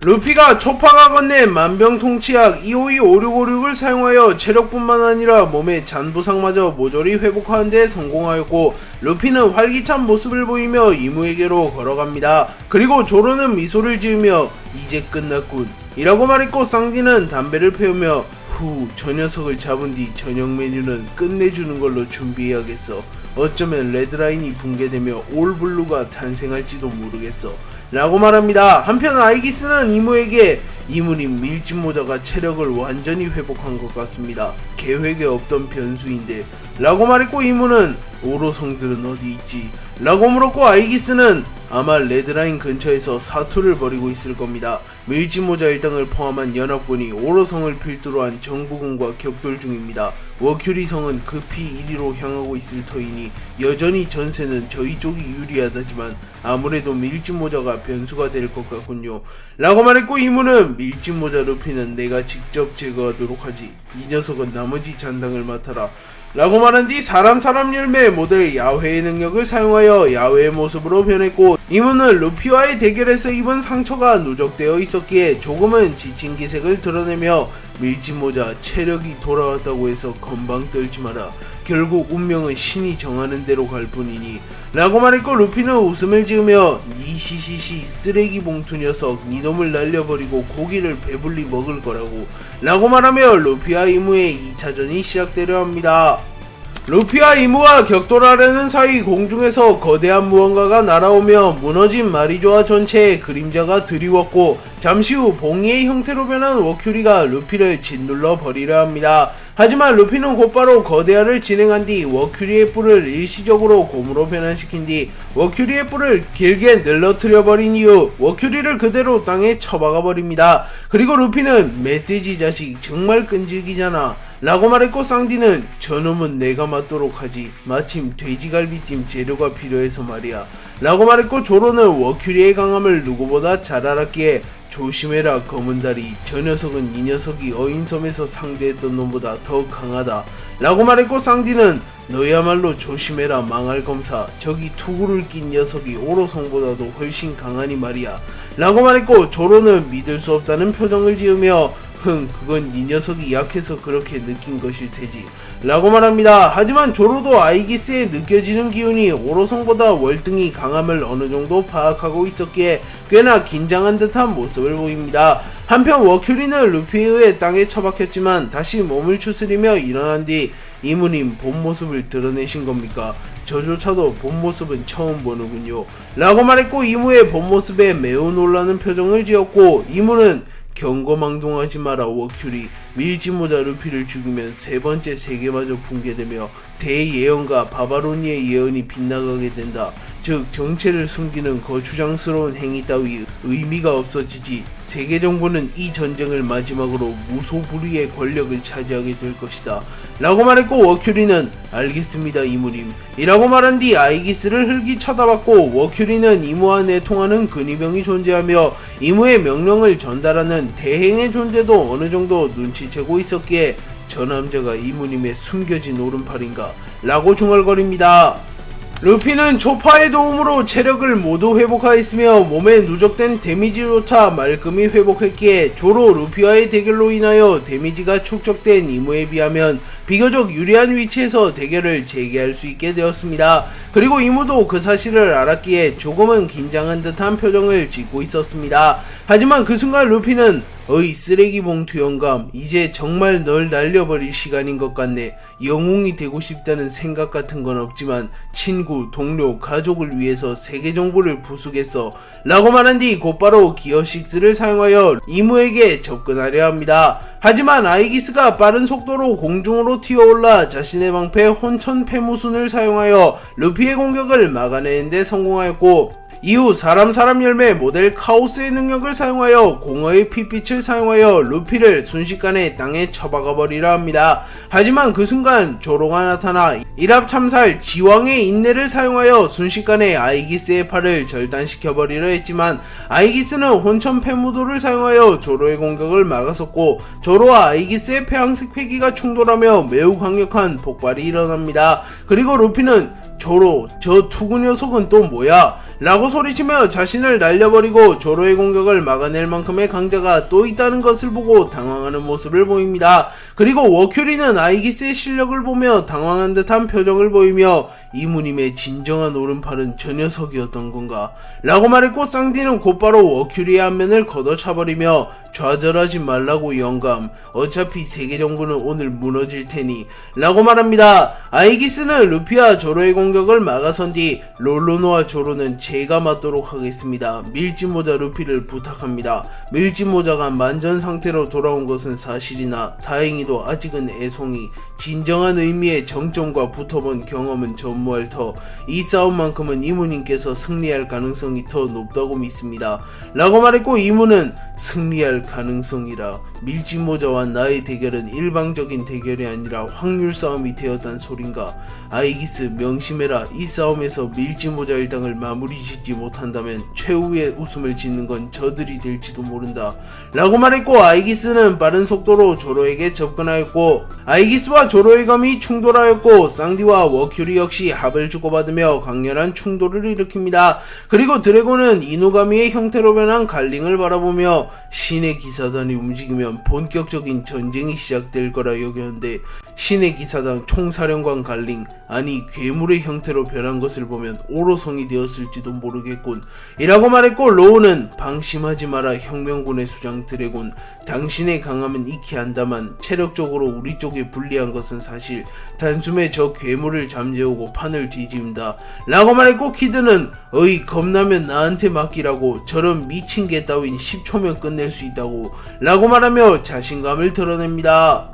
루피가 초파가 건넨 만병통치약 2525656을 사용하여 체력뿐만 아니라 몸의 잔부상마저 모조리 회복하는 데 성공하였고, 루피는 활기찬 모습을 보이며 이무에게로 걸어갑니다. 그리고 조로는 미소를 지으며 이제 끝났군 이라고 말했고, 쌍디는 담배를 피우며 저 녀석을 잡은 뒤 저녁 메뉴는 끝내주는 걸로 준비해야겠어. 어쩌면 레드라인이 붕괴되며 올블루가 탄생할지도 모르겠어 라고 말합니다. 한편 아이기스는 이무에게 이무님 밀짚모자가 체력을 완전히 회복한 것 같습니다. 계획에 없던 변수인데 라고 말했고, 이무는 오로성들은 어디 있지? 라고 물었고, 아이기스는 아마 레드라인 근처에서 사투를 벌이고 있을 겁니다. 밀짚모자 일당을 포함한 연합군이 오로성을 필두로 한 정부군과 격돌 중입니다. 워큐리성은 급히 1위로 향하고 있을 터이니 여전히 전세는 저희 쪽이 유리하다지만 아무래도 밀짚모자가 변수가 될 것 같군요 라고 말했고, 이무는 밀짚모자 루피는 내가 직접 제거하도록 하지. 이 녀석은 나머지 잔당을 맡아라 라고 말한 뒤 사람 열매 모델 야훼의 능력을 사용하여 야훼의 모습으로 변했고, 이무는 루피와의 대결에서 입은 상처가 누적되어 있었기에 조금은 지친 기색을 드러내며 밀짚모자 체력이 돌아왔다고 해서 건방 떨지 마라. 결국 운명은 신이 정하는 대로 갈 뿐이니 라고 말했고, 루피는 웃음을 지으며 니 시시시 쓰레기 봉투 녀석, 니놈을 날려버리고 고기를 배불리 먹을 거라고 라고 말하며 루피와 이무의 2차전이 시작되려 합니다. 루피와 이무가 격돌하려는 사이 공중에서 거대한 무언가가 날아오며 무너진 마리조아 전체에 그림자가 드리웠고, 잠시 후 봉이의 형태로 변한 워큐리가 루피를 짓눌러 버리려 합니다. 하지만 루피는 곧바로 거대화를 진행한 뒤 워큐리의 뿔을 일시적으로 곰으로 변환시킨 뒤 워큐리의 뿔을 길게 늘러뜨려 버린 이후 워큐리를 그대로 땅에 처박아 버립니다. 그리고 루피는 멧돼지 자식 정말 끈질기잖아 라고 말했고, 쌍디는 저놈은 내가 맞도록 하지. 마침 돼지갈비찜 재료가 필요해서 말이야 라고 말했고, 조로는 워큐리의 강함을 누구보다 잘 알았기에 조심해라 검은다리, 저 녀석은 이 녀석이 어인섬에서 상대했던 놈보다 더 강하다 라고 말했고, 쌍디는 너야말로 조심해라 망할 검사, 저기 투구를 낀 녀석이 오로성보다도 훨씬 강하니 말이야 라고 말했고, 조로는 믿을 수 없다는 표정을 지으며 그건 이 녀석이 약해서 그렇게 느낀 것일 테지 라고 말합니다. 하지만 조로도 아이기스에 느껴지는 기운이 오로성보다 월등히 강함을 어느정도 파악하고 있었기에 꽤나 긴장한 듯한 모습을 보입니다. 한편 워큐리는 루피에 의해 땅에 처박혔지만 다시 몸을 추스리며 일어난 뒤 이무님 본 모습을 드러내신 겁니까? 저조차도 본 모습은 처음 보는군요 라고 말했고, 이무의 본 모습에 매우 놀라는 표정을 지었고, 이무는 경거망동하지 마라 워큐리, 밀짚모자 루피를 죽이면 세 번째 세계마저 붕괴되며 대예언가 바바로니의 예언이 빗나가게 된다. 즉 정체를 숨기는 거추장스러운 행위 따위 의미가 없어지지. 세계정부는 이 전쟁을 마지막으로 무소불위의 권력을 차지하게 될 것이다 라고 말했고, 워큐리는 알겠습니다 이무님 이라고 말한 뒤 아이기스를 흘기 쳐다봤고, 워큐리는 이무와 내통하는 근위병이 존재하며 이무의 명령을 전달하는 대행의 존재도 어느정도 눈치채고 있었기에 저 남자가 이무님의 숨겨진 오른팔인가 라고 중얼거립니다. 루피는 초파의 도움으로 체력을 모두 회복하였으며 몸에 누적된 데미지조차 말끔히 회복했기에 조로 루피와의 대결로 인하여 데미지가 축적된 이무에 비하면 비교적 유리한 위치에서 대결을 재개할 수 있게 되었습니다. 그리고 이무도 그 사실을 알았기에 조금은 긴장한 듯한 표정을 짓고 있었습니다. 하지만 그 순간 루피는 어이 쓰레기 봉투 영감, 이제 정말 널 날려버릴 시간인 것 같네. 영웅이 되고 싶다는 생각 같은 건 없지만 친구, 동료, 가족을 위해서 세계 정보를 부수겠어 라고 말한 뒤 곧바로 기어 6를 사용하여 이무에게 접근하려 합니다. 하지만 아이기스가 빠른 속도로 공중으로 튀어올라 자신의 방패 혼천 패무순을 사용하여 루피의 공격을 막아내는 데 성공하였고, 이후 사람 열매 모델 카오스의 능력을 사용하여 공허의 핏빛을 사용하여 루피를 순식간에 땅에 처박아버리려 합니다. 하지만 그 순간 조로가 나타나 일합참살 지왕의 인내를 사용하여 순식간에 아이기스의 팔을 절단시켜버리려 했지만 아이기스는 혼천 패무도를 사용하여 조로의 공격을 막았었고, 조로와 아이기스의 폐왕색 패기가 충돌하며 매우 강력한 폭발이 일어납니다. 그리고 루피는 조로, 저 투구 녀석은 또 뭐야? 라고 소리치며 자신을 날려버리고 조로의 공격을 막아낼 만큼의 강자가 또 있다는 것을 보고 당황하는 모습을 보입니다. 그리고 워큐리는 아이기스의 실력을 보며 당황한 듯한 표정을 보이며 이무님의 진정한 오른팔은 저 녀석이었던 건가? 라고 말했고 쌍디는 곧바로 워큐리의 안면을 걷어차버리며 좌절하지 말라고 영감, 어차피 세계 정부는 오늘 무너질 테니 라고 말합니다. 아이기스는 루피와 조로의 공격을 막아선 뒤 롤로노와 조로는 제가 맞도록 하겠습니다. 밀짚모자 루피를 부탁합니다. 밀짚모자가 만전 상태로 돌아온 것은 사실이나 다행히도 아직은 애송이, 진정한 의미의 정점과 붙어본 경험은 전무할 터, 이 싸움만큼은 이무님께서 승리할 가능성이 더 높다고 믿습니다. 라고 말했고 이무는 승리할 가능성이라, 밀짚모자와 나의 대결은 일방적인 대결이 아니라 확률 싸움이 되었단 소린가? 아이기스 명심해라. 이 싸움에서 밀짚모자 일당을 마무리 짓지 못한다면 최후의 웃음을 짓는 건 저들이 될지도 모른다. 라고 말했고 아이기스는 빠른 속도로 조로에게 접근하였고 아이기스와 조로의 검이 충돌하였고 쌍디와 워큐리 역시 합을 주고받으며 강렬한 충돌을 일으킵니다. 그리고 드래곤은 이누가미의 형태로 변한 갈링을 바라보며 신의 기사단이 움직이면 본격적인 전쟁이 시작될 거라 여겼는데 신의 기사단 총사령관 갈링, 아니 괴물의 형태로 변한 것을 보면 오로성이 되었을지도 모르겠군 이라고 말했고 로우는 방심하지 마라 혁명군의 수장 드래곤, 당신의 강함은 익히 안다만 체력적으로 우리 쪽에 불리한 것은 사실, 단숨에 저 괴물을 잠재우고 판을 뒤집는다 라고 말했고 키드는 어이 겁나면 나한테 맡기라고, 저런 미친 개 따윈 10초면 끝낼 수 있다고 라고 말하며 자신감을 드러냅니다.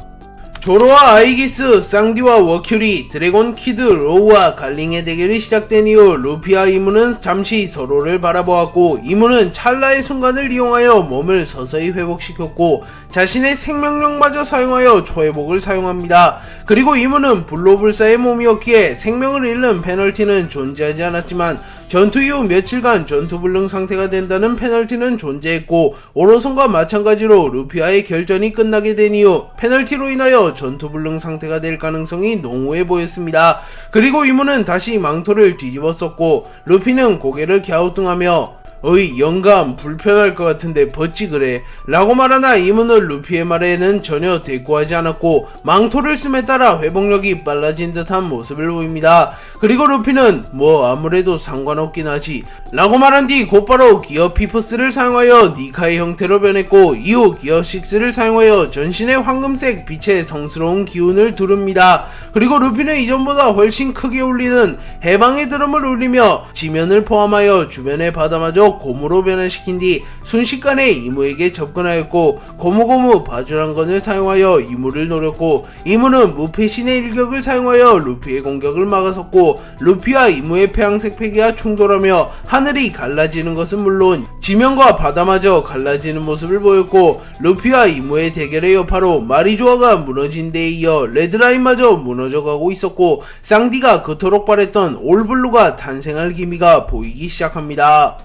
조로와 아이기스, 쌍디와 워큐리, 드래곤, 키드, 로우와 갈링의 대결이 시작된 이후 루피와 이무는 잠시 서로를 바라보았고 이무는 찰나의 순간을 이용하여 몸을 서서히 회복시켰고 자신의 생명력마저 사용하여 초회복을 사용합니다. 그리고 이무는 불로불사의 몸이었기에 생명을 잃는 페널티는 존재하지 않았지만 전투 이후 며칠간 전투불능 상태가 된다는 페널티는 존재했고 오로성과 마찬가지로 루피와의 결전이 끝나게 된 이후 페널티로 인하여 전투불능 상태가 될 가능성이 농후해 보였습니다. 그리고 이무는 다시 망토를 뒤집었었고 루피는 고개를 갸우뚱하며 어이 영감 불편할 것 같은데 벗지 그래 라고 말하나 이무는 루피의 말에는 전혀 대꾸하지 않았고 망토를 씀에 따라 회복력이 빨라진 듯한 모습을 보입니다. 그리고 루피는 뭐 아무래도 상관없긴 하지 라고 말한 뒤 곧바로 기어 피프스를 사용하여 니카의 형태로 변했고 이후 기어 6를 사용하여 전신의 황금색 빛의 성스러운 기운을 두릅니다. 그리고 루피는 이전보다 훨씬 크게 울리는 해방의 드럼을 울리며 지면을 포함하여 주변의 바다마저 고무로 변환시킨 뒤 순식간에 이무에게 접근하였고 고무고무 바주란건을 사용하여 이무를 노렸고 이무는 무패신의 일격을 사용하여 루피의 공격을 막아섰고 루피와 이무의 폐양색 패기가 충돌하며 하늘이 갈라지는 것은 물론 지면과 바다마저 갈라지는 모습을 보였고 루피와 이무의 대결의 여파로 마리조아가 무너진 데에 이어 레드라인마저 무너져가고 있었고 쌍디가 그토록 바랬던 올블루가 탄생할 기미가 보이기 시작합니다.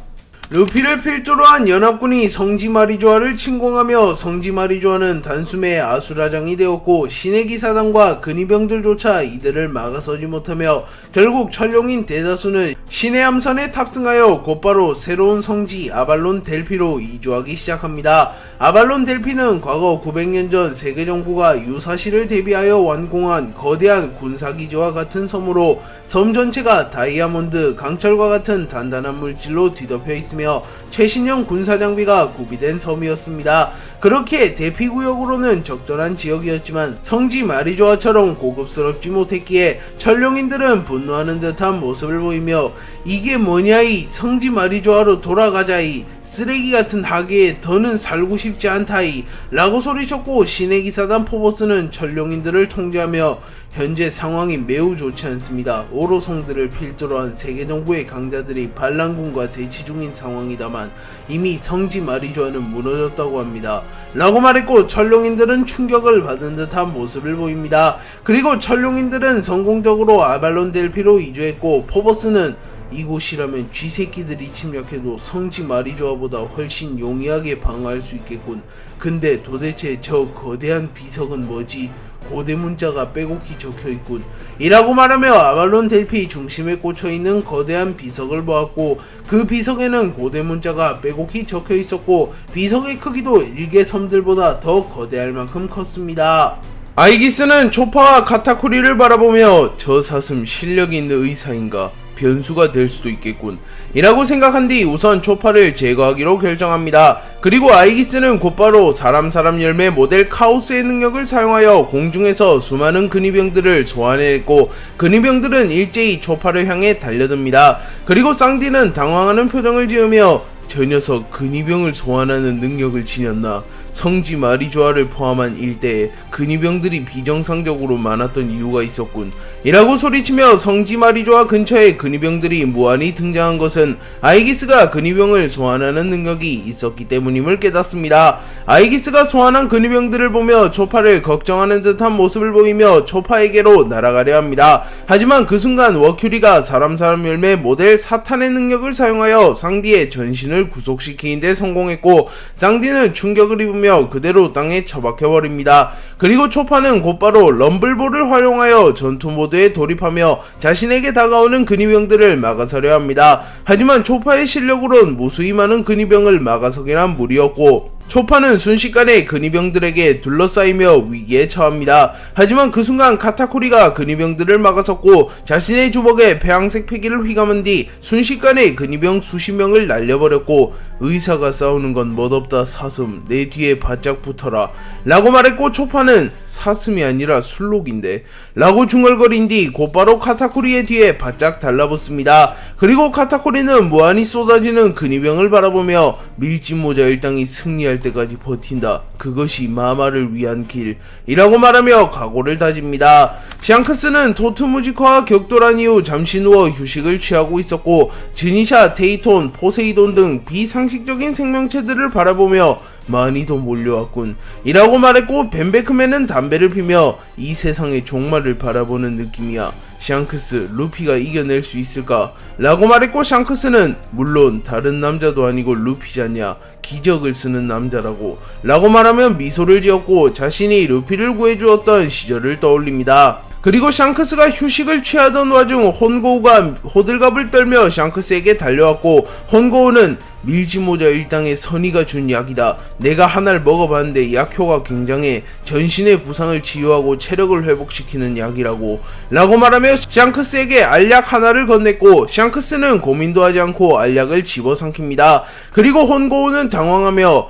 루피를 필두로 한 연합군이 성지 마리조아를 침공하며 성지 마리조아는 단숨에 아수라장이 되었고 신의 기사단과 근위병들조차 이들을 막아서지 못하며 결국 천룡인 대다수는 신의 함선에 탑승하여 곧바로 새로운 성지 아발론 델피로 이주하기 시작합니다. 아발론 델피는 과거 900년 전 세계정부가 유사시를 대비하여 완공한 거대한 군사기지와 같은 섬으로 섬 전체가 다이아몬드, 강철과 같은 단단한 물질로 뒤덮여 있으며 최신형 군사장비가 구비된 섬이었습니다. 그렇게 대피구역으로는 적절한 지역이었지만 성지 마리조아처럼 고급스럽지 못했기에 천룡인들은 분노하는 듯한 모습을 보이며 이게 뭐냐이, 성지 마리조아로 돌아가자이, 쓰레기 같은 하계에 더는 살고 싶지 않다이 라고 소리쳤고 신의 기사단 포보스는 천룡인들을 통제하며 현재 상황이 매우 좋지 않습니다. 오로성들을 필두로 한 세계정부의 강자들이 반란군과 대치 중인 상황이다만 이미 성지 마리조아는 무너졌다고 합니다. 라고 말했고 천룡인들은 충격을 받은 듯한 모습을 보입니다. 그리고 천룡인들은 성공적으로 아발론 델피로 이주했고 포보스는 이곳이라면 쥐새끼들이 침략해도 성지 마리조아보다 훨씬 용이하게 방어할 수 있겠군. 근데 도대체 저 거대한 비석은 뭐지? 고대 문자가 빼곡히 적혀있군. 이라고 말하며 아발론 델피 중심에 꽂혀있는 거대한 비석을 보았고, 그 비석에는 고대 문자가 빼곡히 적혀있었고 비석의 크기도 일개 섬들보다 더 거대할 만큼 컸습니다. 아이기스는 초파와 카타쿠리를 바라보며 저 사슴 실력 있는 의사인가? 변수가 될 수도 있겠군 이라고 생각한 뒤 우선 초파를 제거하기로 결정합니다. 그리고 아이기스는 곧바로 사람 열매 모델 카오스의 능력을 사용하여 공중에서 수많은 근위병들을 소환해냈고, 근위병들은 일제히 초파를 향해 달려듭니다. 그리고 쌍디는 당황하는 표정을 지으며 저 녀석 근위병을 소환하는 능력을 지녔나? 성지 마리조아를 포함한 일대에 근위병들이 비정상적으로 많았던 이유가 있었군 이라고 소리치며 성지 마리조아 근처에 근위병들이 무한히 등장한 것은 아이기스가 근위병을 소환하는 능력이 있었기 때문임을 깨닫습니다. 아이기스가 소환한 근위병들을 보며 초파를 걱정하는 듯한 모습을 보이며 초파에게로 날아가려 합니다. 하지만 그 순간 워큐리가 사람 열매 모델 사탄의 능력을 사용하여 쌍디의 전신을 구속시키는 데 성공했고, 쌍디는 충격을 입으며 그대로 땅에 처박혀버립니다. 그리고 초파는 곧바로 럼블볼을 활용하여 전투 모드에 돌입하며 자신에게 다가오는 근위병들을 막아서려 합니다. 하지만 초파의 실력으론 무수히 많은 근위병을 막아서기란 무리였고, 초파는 순식간에 근위병들에게 둘러싸이며 위기에 처합니다. 하지만 그 순간 카타쿠리가 근위병들을 막아섰고 자신의 주먹에 폐양색 패기를 휘감은 뒤 순식간에 근위병 수십 명을 날려버렸고, 의사가 싸우는 건 멋없다 사슴, 내 뒤에 바짝 붙어라 라고 말했고, 초파는 사슴이 아니라 술록인데 라고 중얼거린 뒤 곧바로 카타쿠리의 뒤에 바짝 달라붙습니다. 그리고 카타쿠리는 무한히 쏟아지는 근위병을 바라보며 밀짚모자 일당이 승리할 때까지 버틴다. 그것이 마마를 위한 길이라고 말하며 각오를 다집니다. 샹크스는 토트무지카와 격돌한 이후 잠시 누워 휴식을 취하고 있었고, 지니샤, 테이톤, 포세이돈 등 비상식적인 생명체들을 바라보며 많이도 몰려왔군 이라고 말했고, 벤베크맨은 담배를 피며 이 세상의 종말을 바라보는 느낌이야. 샹크스, 루피가 이겨낼 수 있을까? 라고 말했고, 샹크스는 물론 다른 남자도 아니고 루피잖냐, 기적을 쓰는 남자라고 라고 말하며 미소를 지었고 자신이 루피를 구해주었던 시절을 떠올립니다. 그리고 샹크스가 휴식을 취하던 와중 혼고우가 호들갑을 떨며 샹크스에게 달려왔고, 혼고우는 밀짚모자 일당의 선의가 준 약이다. 내가 하나를 먹어봤는데 약효가 굉장해. 전신의 부상을 치유하고 체력을 회복시키는 약이라고 라고 말하며 샹크스에게 알약 하나를 건넸고, 샹크스는 고민도 하지 않고 알약을 집어삼킵니다. 그리고 혼고우는 당황하며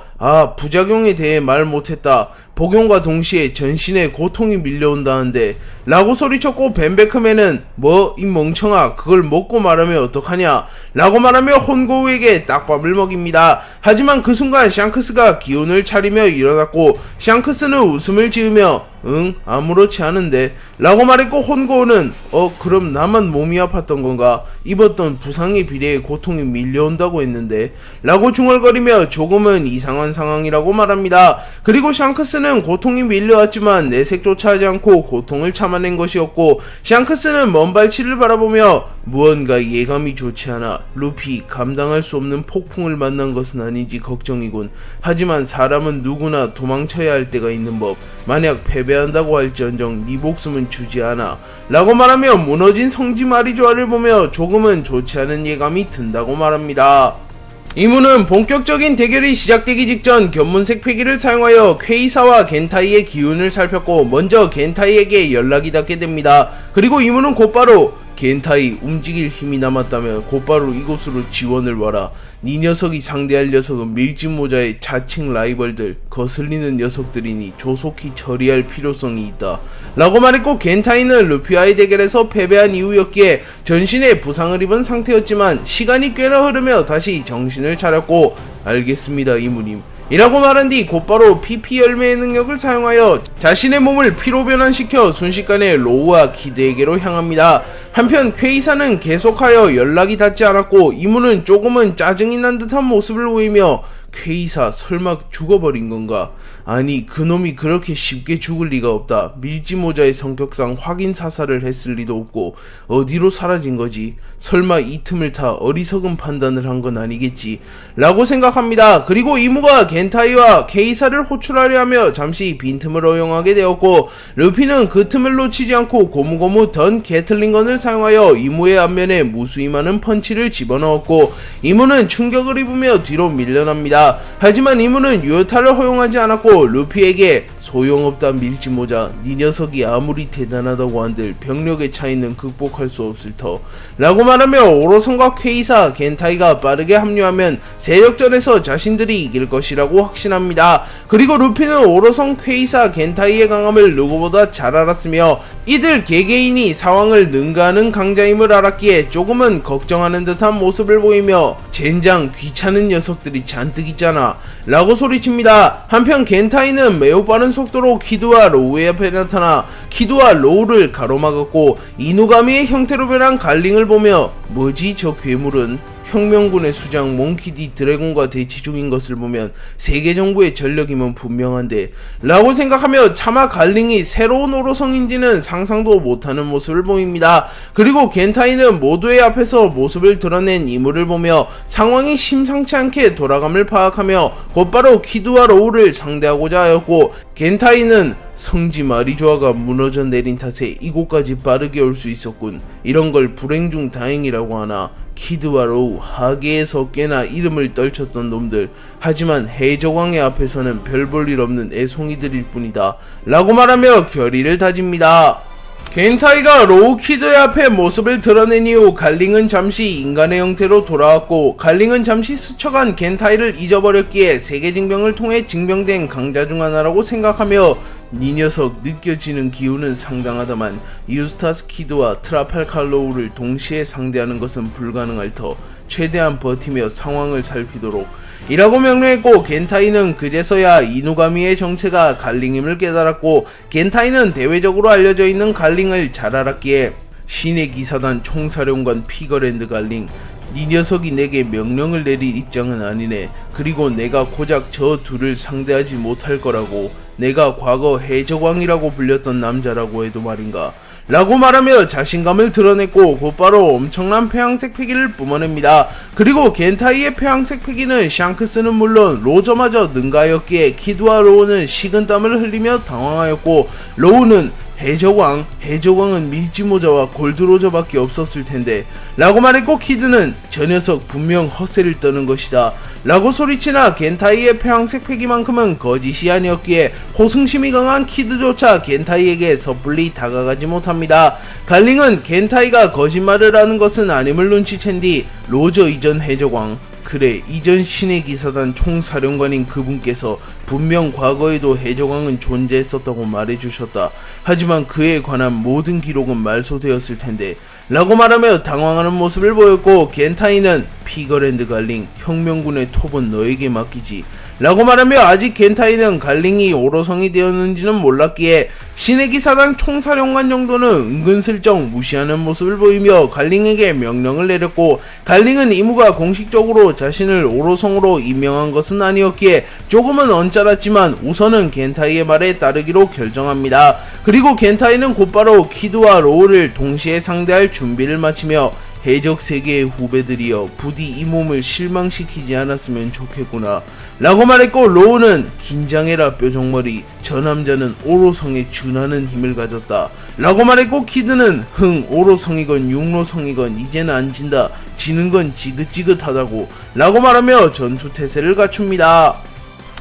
부작용에 대해 말 못했다. 복용과 동시에 전신에 고통이 밀려온다는데 라고 소리쳤고, 벤베크맨은 이 멍청아, 그걸 먹고 말하면 어떡하냐 라고 말하며 혼고우에게 딱밥을 먹입니다. 하지만 그 순간 샹크스가 기운을 차리며 일어났고, 샹크스는 웃음을 지으며 응, 아무렇지 않은데 라고 말했고, 혼고우는 그럼 나만 몸이 아팠던 건가? 입었던 부상에 비례해 고통이 밀려온다고 했는데 라고 중얼거리며 조금은 이상한 상황이라고 말합니다. 그리고 샹크스는 고통이 밀려왔지만 내색조차 하지 않고 고통을 참아낸 것이었고, 샹크스는 먼 발치를 바라보며 무언가 예감이 좋지 않아. 루피, 감당할 수 없는 폭풍을 만난 것은 아닌지 걱정이군. 하지만 사람은 누구나 도망쳐야 할 때가 있는 법. 만약 패배한다고 할지언정 네 목숨은 주지 않아 라고 말하며 무너진 성지 마리조아를 보며 조금은 좋지 않은 예감이 든다고 말합니다. 이문은 본격적인 대결이 시작되기 직전 견문색 패기를 사용하여 퀘이사와 겐타이의 기운을 살폈고, 먼저 겐타이에게 연락이 닿게 됩니다. 그리고 이문은 곧바로 겐타이, 움직일 힘이 남았다면 곧바로 이곳으로 지원을 와라. 네 녀석이 상대할 녀석은 밀짚모자의 자칭 라이벌들, 거슬리는 녀석들이니 조속히 처리할 필요성이 있다 라고 말했고, 겐타이는 루피와의 대결에서 패배한 이후였기에 전신에 부상을 입은 상태였지만 시간이 꽤나 흐르며 다시 정신을 차렸고, 알겠습니다 이무님 이라고 말한 뒤 곧바로 PP 열매의 능력을 사용하여 자신의 몸을 피로 변환시켜 순식간에 로우와 키드에게로 향합니다. 한편 퀘이사는 계속하여 연락이 닿지 않았고, 이문은 조금은 짜증이 난 듯한 모습을 보이며 퀘이사 설마 죽어버린 건가? 아니 그놈이 그렇게 쉽게 죽을 리가 없다. 밀지모자의 성격상 확인 사살을 했을 리도 없고 어디로 사라진 거지? 설마 이 틈을 타 어리석은 판단을 한 건 아니겠지? 라고 생각합니다. 그리고 이무가 겐타이와 케이사를 호출하려 하며 잠시 빈틈을 허용하게 되었고 루피는 그 틈을 놓치지 않고 고무고무 던 게틀링건을 사용하여 이무의 앞면에 무수히 많은 펀치를 집어넣었고 이무는 충격을 입으며 뒤로 밀려납니다. 하지만 이무는 유효타를 허용하지 않았고 루피에게 소용없다 밀지모자, 네 녀석이 아무리 대단하다고 한들 병력의 차이는 극복할 수 없을 터 라고 말하며 오로성과 퀘이사, 겐타이가 빠르게 합류하면 세력전에서 자신들이 이길 것이라고 확신합니다. 그리고 루피는 오로성, 퀘이사, 겐타이의 강함을 누구보다 잘 알았으며 이들 개개인이 상황을 능가하는 강자임을 알았기에 조금은 걱정하는 듯한 모습을 보이며 젠장 귀찮은 녀석들이 잔뜩 있잖아 라고 소리칩니다. 한편 겐타이는 매우 빠른 속도로 키드와 로우의 앞에 나타나 키드와 로우를 가로막았고 이누가미의 형태로 변한 갈링을 보며 뭐지 저 괴물은? 혁명군의 수장 몽키디 드래곤과 대치 중인 것을 보면 세계 정부의 전력임은 분명한데 라고 생각하며 차마 갈링이 새로운 오로성인지는 상상도 못하는 모습을 보입니다. 그리고 겐타이는 모두의 앞에서 모습을 드러낸 이무를 보며 상황이 심상치 않게 돌아감을 파악하며 곧바로 키드와 로우를 상대하고자 하였고 겐타이는 성지 마리조아가 무너져 내린 탓에 이곳까지 빠르게 올 수 있었군. 이런 걸 불행 중 다행이라고 하나. 키드와 로우, 하계에서 꽤나 이름을 떨쳤던 놈들. 하지만 해적왕의 앞에서는 별 볼 일 없는 애송이들일 뿐이다. 라고 말하며 결의를 다집니다. 겐타이가 로우 키드의 앞에 모습을 드러낸 이후 갈링은 잠시 인간의 형태로 돌아왔고 갈링은 잠시 스쳐간 겐타이를 잊어버렸기에 세계증명을 통해 증명된 강자 중 하나라고 생각하며 니 녀석 느껴지는 기운은 상당하다만 유스타스 키드와 트라팔칼 로우를 동시에 상대하는 것은 불가능할 터 최대한 버티며 상황을 살피도록 이라고 명령했고 겐타이는 그제서야 이누가미의 정체가 갈링임을 깨달았고 겐타이는 대외적으로 알려져 있는 갈링을 잘 알았기에 신의 기사단 총사령관 피거랜드 갈링 네 녀석이 내게 명령을 내릴 입장은 아니네. 그리고 내가 고작 저 둘을 상대하지 못할 거라고. 내가 과거 해적왕이라고 불렸던 남자라고 해도 말인가. 라고 말하며 자신감을 드러냈고 곧바로 엄청난 폐왕색 패기를 뿜어냅니다. 그리고 겐타이의 폐왕색 패기는 샹크스는 물론 로저마저 능가하였기에 키드와 로우는 식은땀을 흘리며 당황하였고 로우는 해적왕은 밀지모자와 골드로저밖에 없었을 텐데 라고 말했고 키드는 저 녀석 분명 헛새를 떠는 것이다 라고 소리치나 겐타이의 폐왕색 패기만큼은 거짓이 아니었기에 호승심이 강한 키드조차 겐타이에게 섣불리 다가가지 못합니다. 갈링은 겐타이가 거짓말을 하는 것은 아님을 눈치챈 뒤 로저 이전 해적왕 그래 이전 신의 기사단 총사령관인 그분께서 분명 과거에도 해적왕은 존재했었다고 말해주셨다. 하지만 그에 관한 모든 기록은 말소되었을 텐데 라고 말하며 당황하는 모습을 보였고 겐타이는 피거랜드 갈링 혁명군의 톱은 너에게 맡기지 라고 말하며 아직 겐타이는 갈링이 오로성이 되었는지는 몰랐기에 신의 기사단 총사령관 정도는 은근슬쩍 무시하는 모습을 보이며 갈링에게 명령을 내렸고 갈링은 이무가 공식적으로 자신을 오로성으로 임명한 것은 아니었기에 조금은 언짢았지만 우선은 겐타이의 말에 따르기로 결정합니다. 그리고 겐타이는 곧바로 키드와 로우를 동시에 상대할 준비를 마치며 해적 세계의 후배들이여 부디 이 몸을 실망시키지 않았으면 좋겠구나 라고 말했고 로우는 긴장해라 뾰족머리 저 남자는 오로성에 준하는 힘을 가졌다 라고 말했고 키드는 오로성이건 육로성이건 이제는 안 진다 지는 건 지긋지긋하다고 라고 말하며 전투태세를 갖춥니다.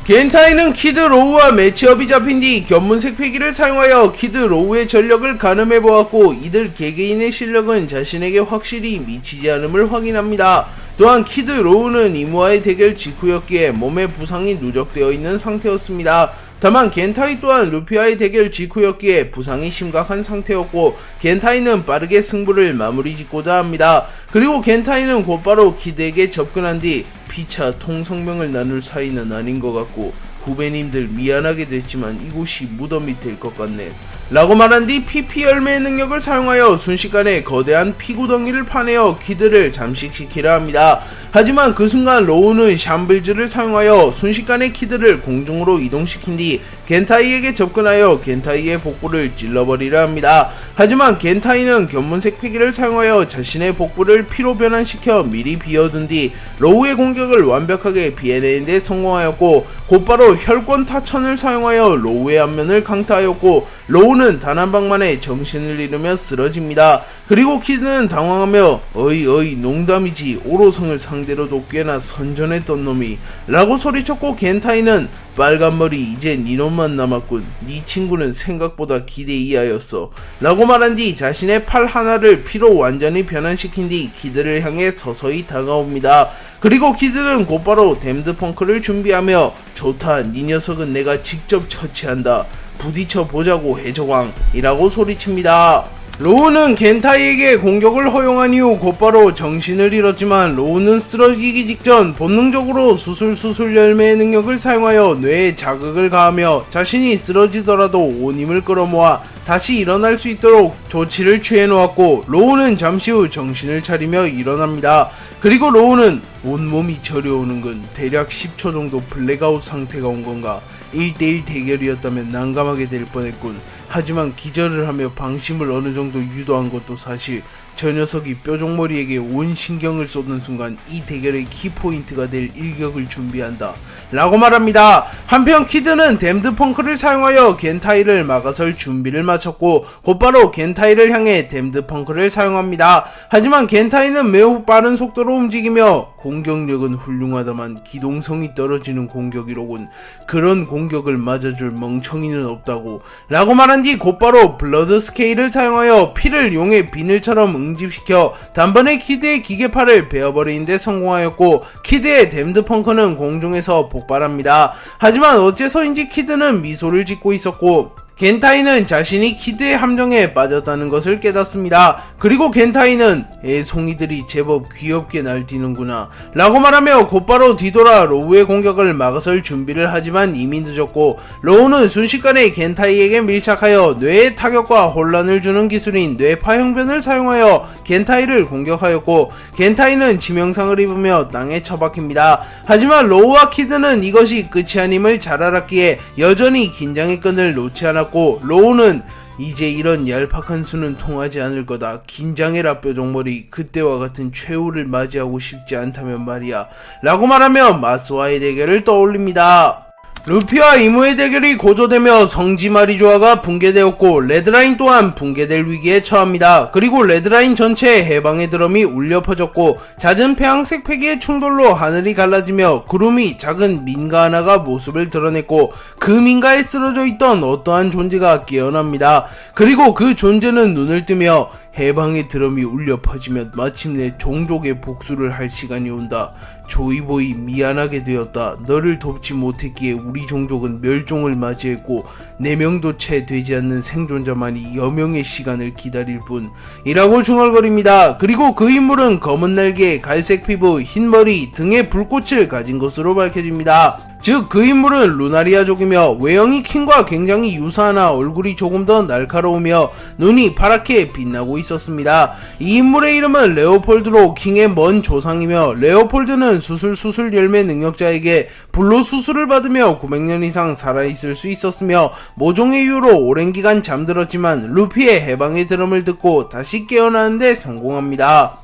겐타이는 키드 로우와 매치업이 잡힌 뒤 견문색 패기를 사용하여 키드 로우의 전력을 가늠해보았고 이들 개개인의 실력은 자신에게 확실히 미치지 않음을 확인합니다. 또한 키드 로우는 이무와의 대결 직후였기에 몸에 부상이 누적되어 있는 상태였습니다. 다만 겐타이 또한 루피와의 대결 직후였기에 부상이 심각한 상태였고 겐타이는 빠르게 승부를 마무리 짓고자 합니다. 그리고 겐타이는 곧바로 키드에게 접근한 뒤 피차 통성명을 나눌 사이는 아닌 것 같고 후배님들 미안하게 됐지만 이곳이 무덤이 될 것 같네 라고 말한 뒤 PP 열매의 능력을 사용하여 순식간에 거대한 피구덩이를 파내어 키드를 잠식시키려 합니다. 하지만 그 순간 로우는 샴블즈를 사용하여 순식간에 키드를 공중으로 이동시킨 뒤 겐타이에게 접근하여 겐타이의 복부를 찔러버리려 합니다. 하지만 겐타이는 견문색 패기를 사용하여 자신의 복부를 피로 변환시켜 미리 비워둔 뒤 로우의 공격을 완벽하게 피해내는 데 성공하였고, 곧바로 혈권 타천을 사용하여 로우의 안면을 강타하였고, 로우는 단 한 방만에 정신을 잃으며 쓰러집니다. 그리고 키드는 당황하며 어이 농담이지, 오로성을 상대로도 꽤나 선전했던 놈이 라고 소리쳤고, 겐타이는 빨간머리 이제 니놈만 남았군, 네 친구는 생각보다 기대 이하였어 라고 말한 뒤 자신의 팔 하나를 피로 완전히 변환시킨 뒤 키드를 향해 서서히 다가옵니다. 그리고 키드는 곧바로 댐드 펑크를 준비하며 좋다, 네 녀석은 내가 직접 처치한다, 부딪혀 보자고 해적왕 이라고 소리칩니다. 로우는 겐타이에게 공격을 허용한 이후 곧바로 정신을 잃었지만, 로우는 쓰러지기 직전 본능적으로 수술 열매의 능력을 사용하여 뇌에 자극을 가하며 자신이 쓰러지더라도 온 힘을 끌어모아 다시 일어날 수 있도록 조치를 취해놓았고, 로우는 잠시 후 정신을 차리며 일어납니다. 그리고 로우는 온몸이 저려오는군, 대략 10초 정도 블랙아웃 상태가 온 건가, 1대1 대결이었다면 난감하게 될 뻔했군. 하지만 기절을 하며 방심을 어느 정도 유도한 것도 사실. 저 녀석이 뾰족머리에게 온 신경을 쏟는 순간 이 대결의 키포인트가 될 일격을 준비한다 라고 말합니다. 한편 키드는 댐드 펑크를 사용하여 겐타이를 막아설 준비를 마쳤고, 곧바로 겐타이를 향해 댐드 펑크를 사용합니다. 하지만 겐타이는 매우 빠른 속도로 움직이며 공격력은 훌륭하다만 기동성이 떨어지는 공격이로군, 그런 공격을 맞아줄 멍청이는 없다고 라고 말한 뒤 곧바로 블러드 스케일을 사용하여 피를 용의 비늘처럼 응집시켜 단번에 키드의 기계팔을 베어버리는 데 성공하였고, 키드의 댐드 펑크는 공중에서 폭발합니다. 하지만 어째서인지 키드는 미소를 짓고 있었고, 겐타이는 자신이 키드의 함정에 빠졌다는 것을 깨닫습니다. 그리고 겐타이는 애송이들이 제법 귀엽게 날뛰는구나 라고 말하며 곧바로 뒤돌아 로우의 공격을 막아설 준비를 하지만 이미 늦었고, 로우는 순식간에 겐타이에게 밀착하여 뇌의 타격과 혼란을 주는 기술인 뇌파형변을 사용하여 겐타이를 공격하였고, 겐타이는 치명상을 입으며 땅에 처박힙니다. 하지만 로우와 키드는 이것이 끝이 아님을 잘 알았기에 여전히 긴장의 끈을 놓지 않았고, 로우는 이제 이런 얄팍한 수는 통하지 않을 거다, 긴장해라 뾰족머리, 그때와 같은 최후를 맞이하고 싶지 않다면 말이야 라고 말하며 마스와의 대결을 떠올립니다. 루피와 이무의 대결이 고조되며 성지 마리조아가 붕괴되었고, 레드라인 또한 붕괴될 위기에 처합니다. 그리고 레드라인 전체에 해방의 드럼이 울려 퍼졌고, 잦은 폐왕색 패기의 충돌로 하늘이 갈라지며 구름이 작은 민가 하나가 모습을 드러냈고, 그 민가에 쓰러져 있던 어떠한 존재가 깨어납니다. 그리고 그 존재는 눈을 뜨며 해방의 드럼이 울려 퍼지며 마침내 종족의 복수를 할 시간이 온다. 조이보이 미안하게 되었다. 너를 돕지 못했기에 우리 종족은 멸종을 맞이했고 4명도 채 되지 않는 생존자만이 여명의 시간을 기다릴 뿐 이라고 중얼거립니다. 그리고 그 인물은 검은 날개, 갈색 피부, 흰 머리, 등에 불꽃을 가진 것으로 밝혀집니다. 즉 그 인물은 루나리아족이며 외형이 킹과 굉장히 유사하나 얼굴이 조금 더 날카로우며 눈이 파랗게 빛나고 있었습니다. 이 인물의 이름은 레오폴드로 킹의 먼 조상이며, 레오폴드는 수술 열매 능력자에게 불로 수술을 받으며 900년 이상 살아있을 수 있었으며, 모종의 이유로 오랜 기간 잠들었지만 루피의 해방의 드럼을 듣고 다시 깨어나는데 성공합니다.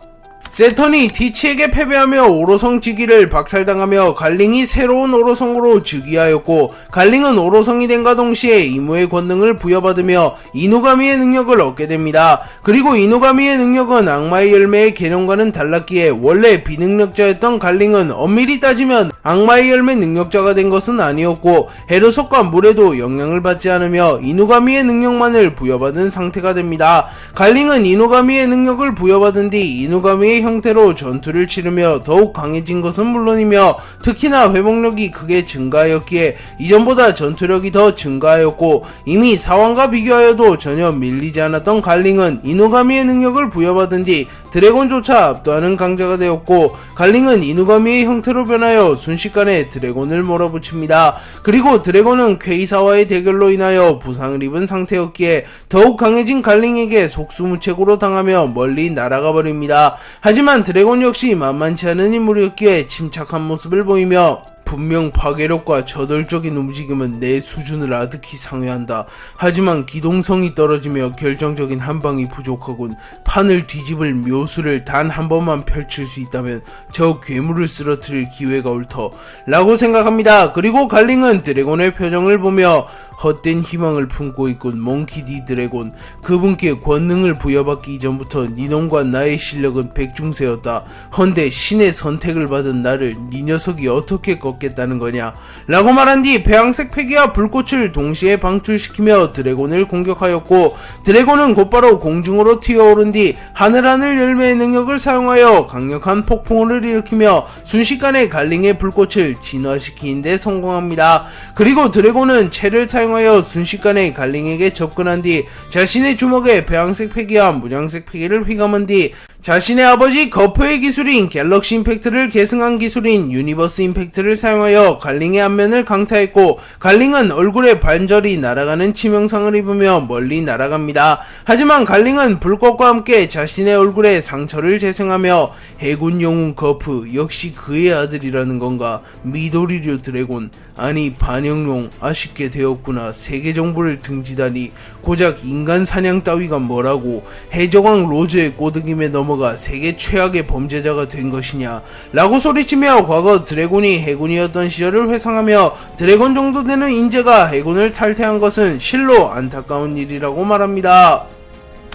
세턴이 티치에게 패배하며 오로성 즉위를 박탈당하며 갈링이 새로운 오로성으로 즉위하였고, 갈링은 오로성이 됨과 동시에 이무의 권능을 부여받으며 이누가미의 능력을 얻게 됩니다. 그리고 이누가미의 능력은 악마의 열매의 개념과는 달랐기에 원래 비능력자였던 갈링은 엄밀히 따지면 악마의 열매 능력자가 된 것은 아니었고, 헤르속과 물에도 영향을 받지 않으며 이누가미의 능력만을 부여받은 상태가 됩니다. 갈링은 이누가미의 능력을 부여받은 뒤 이누가미의 형태로 전투를 치르며 더욱 강해진 것은 물론이며 특히나 회복력이 크게 증가하였기에 이전보다 전투력이 더 증가하였고, 이미 사왕과 비교하여도 전혀 밀리지 않았던 갈링은 이누가미의 능력을 부여받은 뒤 드래곤조차 압도하는 강자가 되었고, 갈링은 이누가미의 형태로 변하여 순식간에 드래곤을 몰아붙입니다. 그리고 드래곤은 퀘이사와의 대결로 인하여 부상을 입은 상태였기에 더욱 강해진 갈링에게 속수무책으로 당하며 멀리 날아가 버립니다. 하지만 드래곤 역시 만만치 않은 인물이었기에 침착한 모습을 보이며 분명 파괴력과 저돌적인 움직임은 내 수준을 아득히 상회한다. 하지만 기동성이 떨어지며 결정적인 한방이 부족하군. 판을 뒤집을 묘수를 단 한 번만 펼칠 수 있다면 저 괴물을 쓰러뜨릴 기회가 올 터 라고 생각합니다. 그리고 갈링은 드래곤의 표정을 보며 헛된 희망을 품고 있군. 몽키 디 드래곤, 그분께 권능을 부여받기 이전부터 니놈과 나의 실력은 백중세였다. 헌데 신의 선택을 받은 나를 니 녀석이 어떻게 꺾겠다는 거냐 라고 말한 뒤 배양색 패기와 불꽃을 동시에 방출시키며 드래곤을 공격하였고, 드래곤은 곧바로 공중으로 튀어오른 뒤 하늘하늘 열매의 능력을 사용하여 강력한 폭풍우를 일으키며 순식간에 갈링의 불꽃을 진화시키는 데 성공합니다. 그리고 드래곤은 채를 사용하여 순식간에 갈링에게 접근한 뒤 자신의 주먹에 배양색 패기와 무장색 패기를 휘감은 뒤 자신의 아버지 거프의 기술인 갤럭시 임팩트를 계승한 기술인 유니버스 임팩트를 사용하여 갈링의 안면을 강타했고, 갈링은 얼굴에 반절이 날아가는 치명상을 입으며 멀리 날아갑니다. 하지만 갈링은 불꽃과 함께 자신의 얼굴에 상처를 재생하며 해군 영웅 거프 역시 그의 아들이라는 건가, 미도리류 드래곤 아니 반영용 아쉽게 되었구나. 세계 정보를 등지다니 고작 인간 사냥 따위가 뭐라고, 해적왕 로즈의 꼬드김에 넘어가 세계 최악의 범죄자가 된 것이냐 라고 소리치며 과거 드래곤이 해군이었던 시절을 회상하며 드래곤 정도 되는 인재가 해군을 탈퇴한 것은 실로 안타까운 일이라고 말합니다.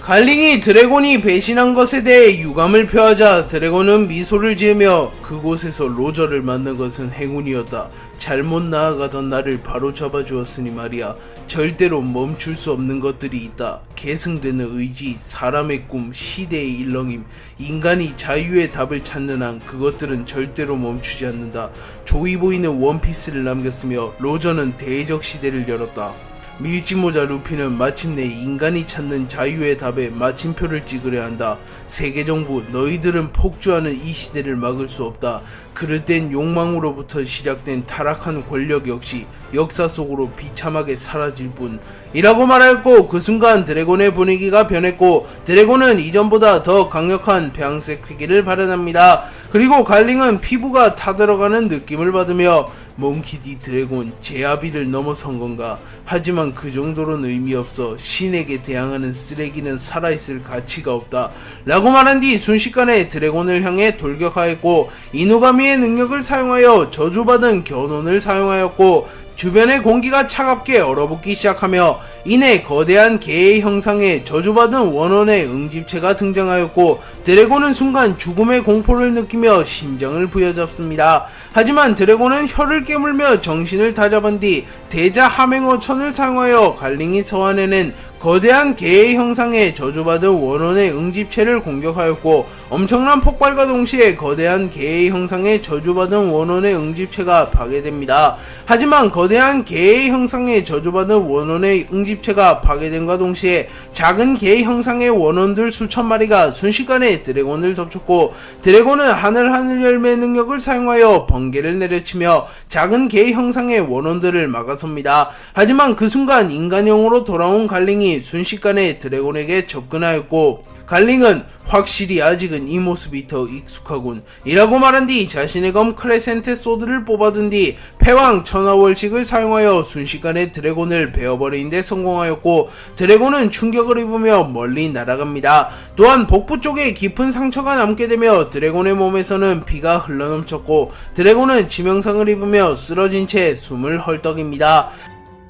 갈링이 드래곤이 배신한 것에 대해 유감을 표하자 드래곤은 미소를 지으며 그곳에서 로저를 만난 것은 행운이었다. 잘못 나아가던 나를 바로 잡아주었으니 말이야. 절대로 멈출 수 없는 것들이 있다. 계승되는 의지, 사람의 꿈, 시대의 일렁임, 인간이 자유의 답을 찾는 한 그것들은 절대로 멈추지 않는다. 조이 보이는 원피스를 남겼으며 로저는 대적 시대를 열었다. 밀짚모자 루피는 마침내 인간이 찾는 자유의 답에 마침표를 찍으려 한다. 세계정부, 너희들은 폭주하는 이 시대를 막을 수 없다. 그릇된 욕망으로부터 시작된 타락한 권력 역시 역사 속으로 비참하게 사라질 뿐 이라고 말하였고, 그 순간 드래곤의 분위기가 변했고 드래곤은 이전보다 더 강력한 배양색 패기를 발현합니다. 그리고 갈링은 피부가 타들어가는 느낌을 받으며 몽키 디 드래곤, 제아비를 넘어선 건가? 하지만 그 정도로는 의미 없어. 신에게 대항하는 쓰레기는 살아있을 가치가 없다 라고 말한 뒤 순식간에 드래곤을 향해 돌격하였고, 이누가미의 능력을 사용하여 저주받은 견혼을 사용하였고, 주변의 공기가 차갑게 얼어붙기 시작하며 이내 거대한 개의 형상의 저주받은 원원의 응집체가 등장하였고, 드래곤은 순간 죽음의 공포를 느끼며 심장을 부여잡습니다. 하지만 드래곤은 혀를 깨물며 정신을 다잡은 뒤 대자 함행어천을 사용하여 갈링이 서안해낸 거대한 개의 형상의 저주받은 원원의 응집체를 공격하였고, 엄청난 폭발과 동시에 거대한 개의 형상의 저주받은 원원의 응집체가 파괴됩니다. 하지만 거대한 개의 형상의 저주받은 원원의 응집체가 파괴됨과 동시에 작은 개의 형상의 원원들 수천 마리가 순식간에 드래곤을 덮쳤고, 드래곤은 하늘 열매 능력을 사용하여 번개를 내려치며 작은 개의 형상의 원원들을 막아섭니다. 하지만 그 순간 인간형으로 돌아온 갈링이 순식간에 드래곤에게 접근하였고, 갈링은 확실히 아직은 이 모습이 더 익숙하군 이라고 말한 뒤 자신의 검 크레센테 소드를 뽑아든 뒤 패왕 천하월식을 사용하여 순식간에 드래곤을 베어버리는 데 성공하였고, 드래곤은 충격을 입으며 멀리 날아갑니다. 또한 복부 쪽에 깊은 상처가 남게 되며 드래곤의 몸에서는 피가 흘러넘쳤고, 드래곤은 치명상을 입으며 쓰러진 채 숨을 헐떡입니다.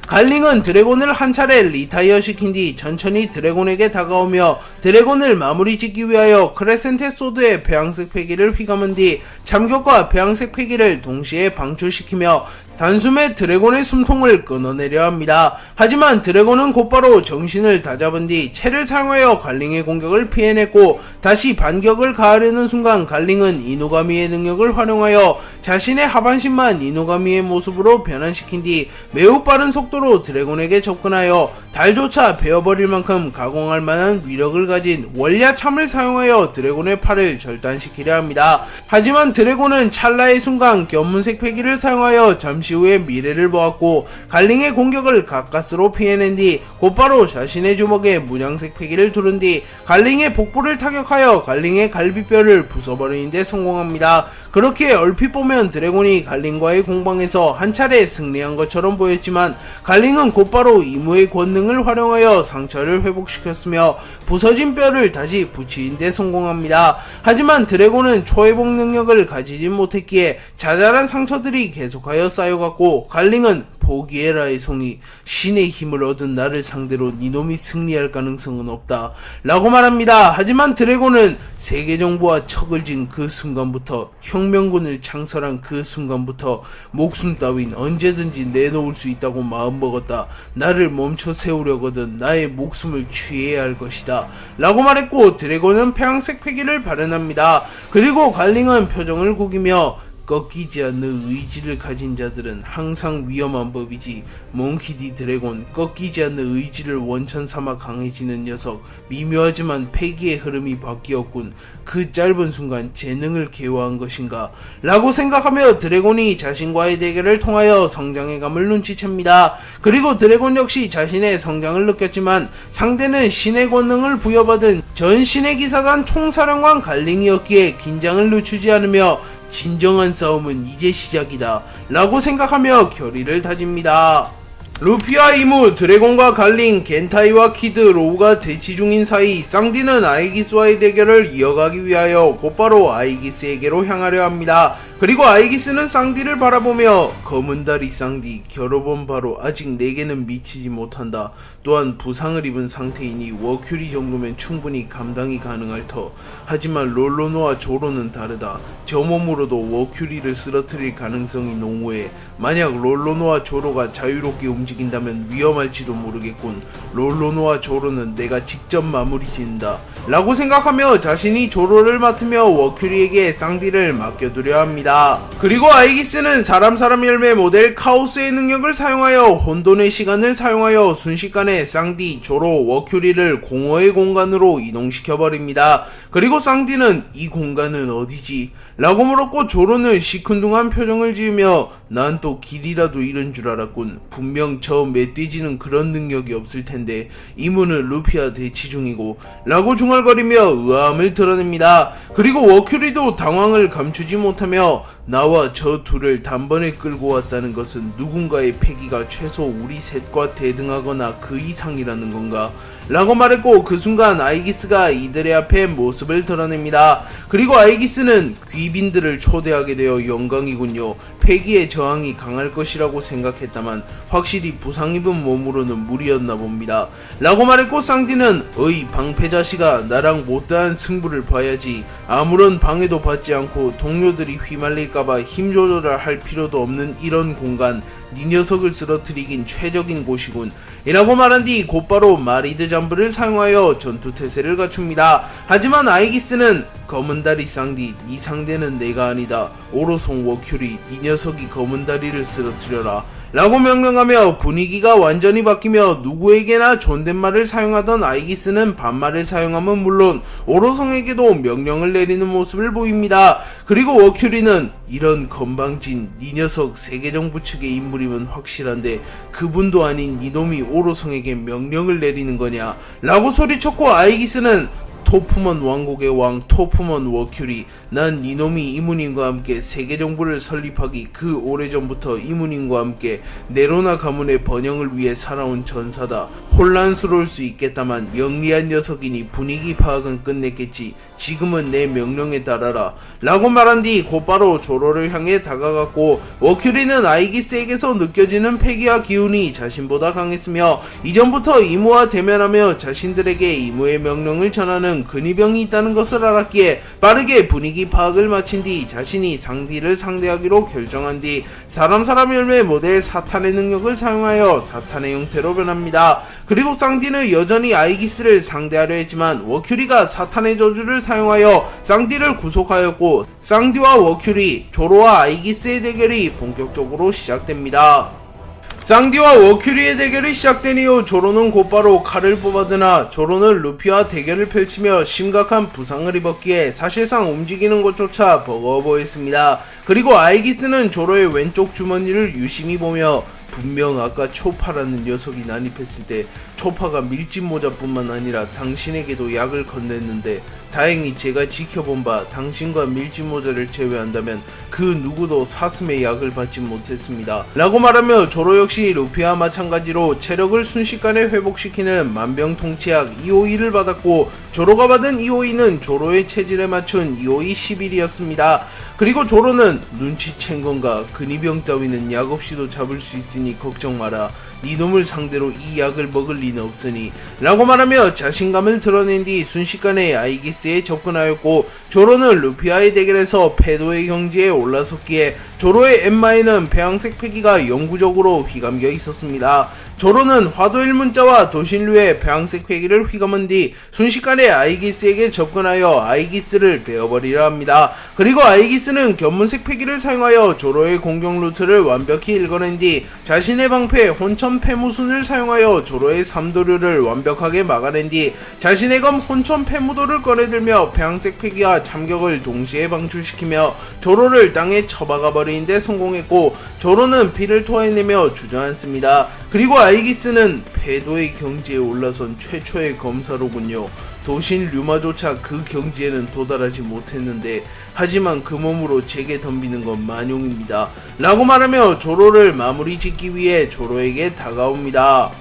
갈링은 드래곤을 한 차례 리타이어 시킨 뒤 천천히 드래곤에게 다가오며 드래곤을 마무리 짓기 위하여 크레센테 소드의 배양색 패기를 휘감은 뒤 참격과 배양색 패기를 동시에 방출시키며 단숨에 드래곤의 숨통을 끊어내려 합니다. 하지만 드래곤은 곧바로 정신을 다잡은 뒤 채를 사용하여 갈링의 공격을 피해냈고, 다시 반격을 가하려는 순간 갈링은 이누가미의 능력을 활용하여 자신의 하반신만 이노가미의 모습으로 변환시킨 뒤 매우 빠른 속도로 드래곤에게 접근하여 달조차 베어버릴 만큼 가공할 만한 위력을 가진 원야참을 사용하여 드래곤의 팔을 절단시키려 합니다. 하지만 드래곤은 찰나의 순간 견문색 패기를 사용하여 잠시 후에 미래를 보았고 갈링의 공격을 가까스로 피해낸 뒤 곧바로 자신의 주먹에 문양색 패기를 두른 뒤 갈링의 복부를 타격하여 갈링의 갈비뼈를 부숴버리는 데 성공합니다. 그렇게 얼핏 보면 드래곤이 갈링과의 공방에서 한 차례 승리한 것처럼 보였지만 갈링은 곧바로 이무의 권능을 활용하여 상처를 회복시켰으며 부서진 뼈를 다시 붙이는 데 성공합니다. 하지만 드래곤은 초회복 능력을 가지지 못했기에 자잘한 상처들이 계속하여 쌓여갔고 갈링은 포기해라의 송이, 신의 힘을 얻은 나를 상대로 니놈이 승리할 가능성은 없다 라고 말합니다. 하지만 드래곤은 세계정부와 척을 진 그 순간부터, 혁명군을 창설한 그 순간부터 목숨 따윈 언제든지 내놓을 수 있다고 마음먹었다. 나를 멈춰 세우려거든 나의 목숨을 취해야 할 것이다 라고 말했고 드래곤은 폐왕색 패기를 발현합니다. 그리고 갈링은 표정을 구기며 꺾이지 않는 의지를 가진 자들은 항상 위험한 법이지. 몽키디 드래곤, 꺾이지 않는 의지를 원천 삼아 강해지는 녀석. 미묘하지만 패기의 흐름이 바뀌었군. 그 짧은 순간 재능을 개화한 것인가 라고 생각하며 드래곤이 자신과의 대결을 통하여 성장의 감을 눈치챕니다. 그리고 드래곤 역시 자신의 성장을 느꼈지만 상대는 신의 권능을 부여받은 전 신의 기사단 총사령관 갈링이었기에 긴장을 늦추지 않으며 진정한 싸움은 이제 시작이다 라고 생각하며 결의를 다집니다. 루피와 이무, 드래곤과 갈링, 겐타이와 키드, 로우가 대치 중인 사이 쌍디는 아이기스와의 대결을 이어가기 위하여 곧바로 아이기스에게로 향하려 합니다. 그리고 아이기스는 쌍디를 바라보며 검은 다리 쌍디, 겨뤄본 바로 아직 내게는 미치지 못한다. 또한 부상을 입은 상태이니 워큐리 정도면 충분히 감당이 가능할 터. 하지만 롤로노와 조로는 다르다. 저 몸으로도 워큐리를 쓰러뜨릴 가능성이 농후해. 만약 롤로노와 조로가 자유롭게 움직인다면 위험할지도 모르겠군. 롤로노와 조로는 내가 직접 마무리 짓는다 라고 생각하며 자신이 조로를 맡으며 워큐리에게 쌍디를 맡겨두려 합니다. 그리고 아이기스는 사람 열매 모델 카오스의 능력을 사용하여 혼돈의 시간을 사용하여 순식간에 쌍디, 조로, 워큐리를 공허의 공간으로 이동시켜버립니다. 그리고 쌍디는 이 공간은 어디지? 라고 물었고 조로는 시큰둥한 표정을 지으며 난 또 길이라도 잃은 줄 알았군. 분명 저 멧돼지는 그런 능력이 없을 텐데 이무는 루피와 대치 중이고 라고 중얼거리며 의아함을 드러냅니다. 그리고 워큐리도 당황을 감추지 못하며 나와 저 둘을 단번에 끌고 왔다는 것은 누군가의 패기가 최소 우리 셋과 대등하거나 그 이상이라는 건가? 라고 말했고 그 순간 아이기스가 이들의 앞에 모습을 드러냅니다. 그리고 아이기스는 귀빈들을 초대하게 되어 영광이군요. 패기의 저항이 강할 것이라고 생각했다만 확실히 부상 입은 몸으로는 무리였나 봅니다. 라고 말했고 쌍디는 어이 방패자식아, 나랑 못다한 승부를 봐야지. 아무런 방해도 받지 않고 동료들이 휘말릴까봐 힘 조절을 할 필요도 없는 이런 공간, 네 녀석을 쓰러뜨리긴 최적인 곳이군 이라고 말한 뒤 곧바로 마리드 잠브를 사용하여 전투 태세를 갖춥니다. 하지만 아이기스는 검은다리 쌍디, 네 상대는 내가 아니다. 오로송 워큐리, 이 녀석이 검은다리를 쓰러뜨려라 라고 명령하며 분위기가 완전히 바뀌며 누구에게나 존댓말을 사용하던 아이기스는 반말을 사용함은 물론 오로성에게도 명령을 내리는 모습을 보입니다. 그리고 워큐리는 이런 건방진 네 녀석 세계정부 측의 인물이면 확실한데 그분도 아닌 이놈이 오로성에게 명령을 내리는 거냐 라고 소리쳤고 아이기스는 토프먼 왕국의 왕 토프먼 워큐리, 난 이놈이 이무님과 함께 세계정부를 설립하기 그 오래전부터 이무님과 함께 네로나 가문의 번영을 위해 살아온 전사다. 혼란스러울 수 있겠다만 영리한 녀석이니 분위기 파악은 끝냈겠지. 지금은 내 명령에 따라라 라고 말한 뒤 곧바로 조로를 향해 다가갔고 워큐리는 아이기스에게서 느껴지는 패기와 기운이 자신보다 강했으며 이전부터 이무와 대면하며 자신들에게 이무의 명령을 전하는 조로는 근위병이 있다는 것을 알았기에 빠르게 분위기 파악을 마친 뒤 자신이 상디를 상대하기로 결정한 뒤 사람 열매 모델 사탄의 능력을 사용하여 사탄의 형태로 변합니다. 그리고 쌍디는 여전히 아이기스를 상대하려 했지만 워큐리가 사탄의 저주를 사용하여 쌍디를 구속하였고 쌍디와 워큐리, 조로와 아이기스의 대결이 본격적으로 시작됩니다. 쌍디와 워큐리의 대결이 시작된 이후 조로는 곧바로 칼을 뽑아드나 조로는 루피와 대결을 펼치며 심각한 부상을 입었기에 사실상 움직이는 것조차 버거워 보였습니다. 그리고 아이기스는 조로의 왼쪽 주머니를 유심히 보며 분명 아까 초파라는 녀석이 난입했을 때 초파가 밀짚 모자뿐만 아니라 당신에게도 약을 건넸는데 다행히 제가 지켜본 바 당신과 밀짚 모자를 제외한다면 그 누구도 사슴의 약을 받지 못했습니다. 라고 말하며 조로 역시 루피와 마찬가지로 체력을 순식간에 회복시키는 만병통치약 EOE를 받았고 조로가 받은 EOE는 조로의 체질에 맞춘 EOE 11이었습니다. 그리고 조로는 눈치챈 건가 근위병 따위는 약 없이도 잡을 수 있으니 걱정 마라. 이놈을 상대로 이 약을 먹을 리는 없으니 라고 말하며 자신감을 드러낸 뒤 순식간에 아이기스에 접근하였고 조로는 루피와의 대결에서 패도의 경지에 올라섰기에 조로의 엠마에는 배양색 패기가 영구적으로 휘감겨 있었습니다. 조로는 화도일 문자와 도신류의 배양색 패기를 휘감은 뒤 순식간에 아이기스에게 접근하여 아이기스를 베어버리려 합니다. 그리고 아이기스는 견문색 패기를 사용하여 조로의 공격 루트를 완벽히 읽어낸 뒤 자신의 방패 혼천 패무순을 사용하여 조로의 삼도류를 완벽하게 막아낸 뒤 자신의 검 혼천 패무도를 꺼내들며 배양색 패기와 참격을 동시에 방출시키며 조로를 땅에 처박아 버리는데 성공했고 조로는 피를 토해내며 주저앉습니다. 그리고 아이기스는 패도의 경지에 올라선 최초의 검사로군요. 도신 류마조차 그 경지에는 도달하지 못했는데 하지만 그 몸으로 제게 덤비는 건 만용입니다. 라고 말하며 조로를 마무리 짓기 위해 조로에게 다가옵니다.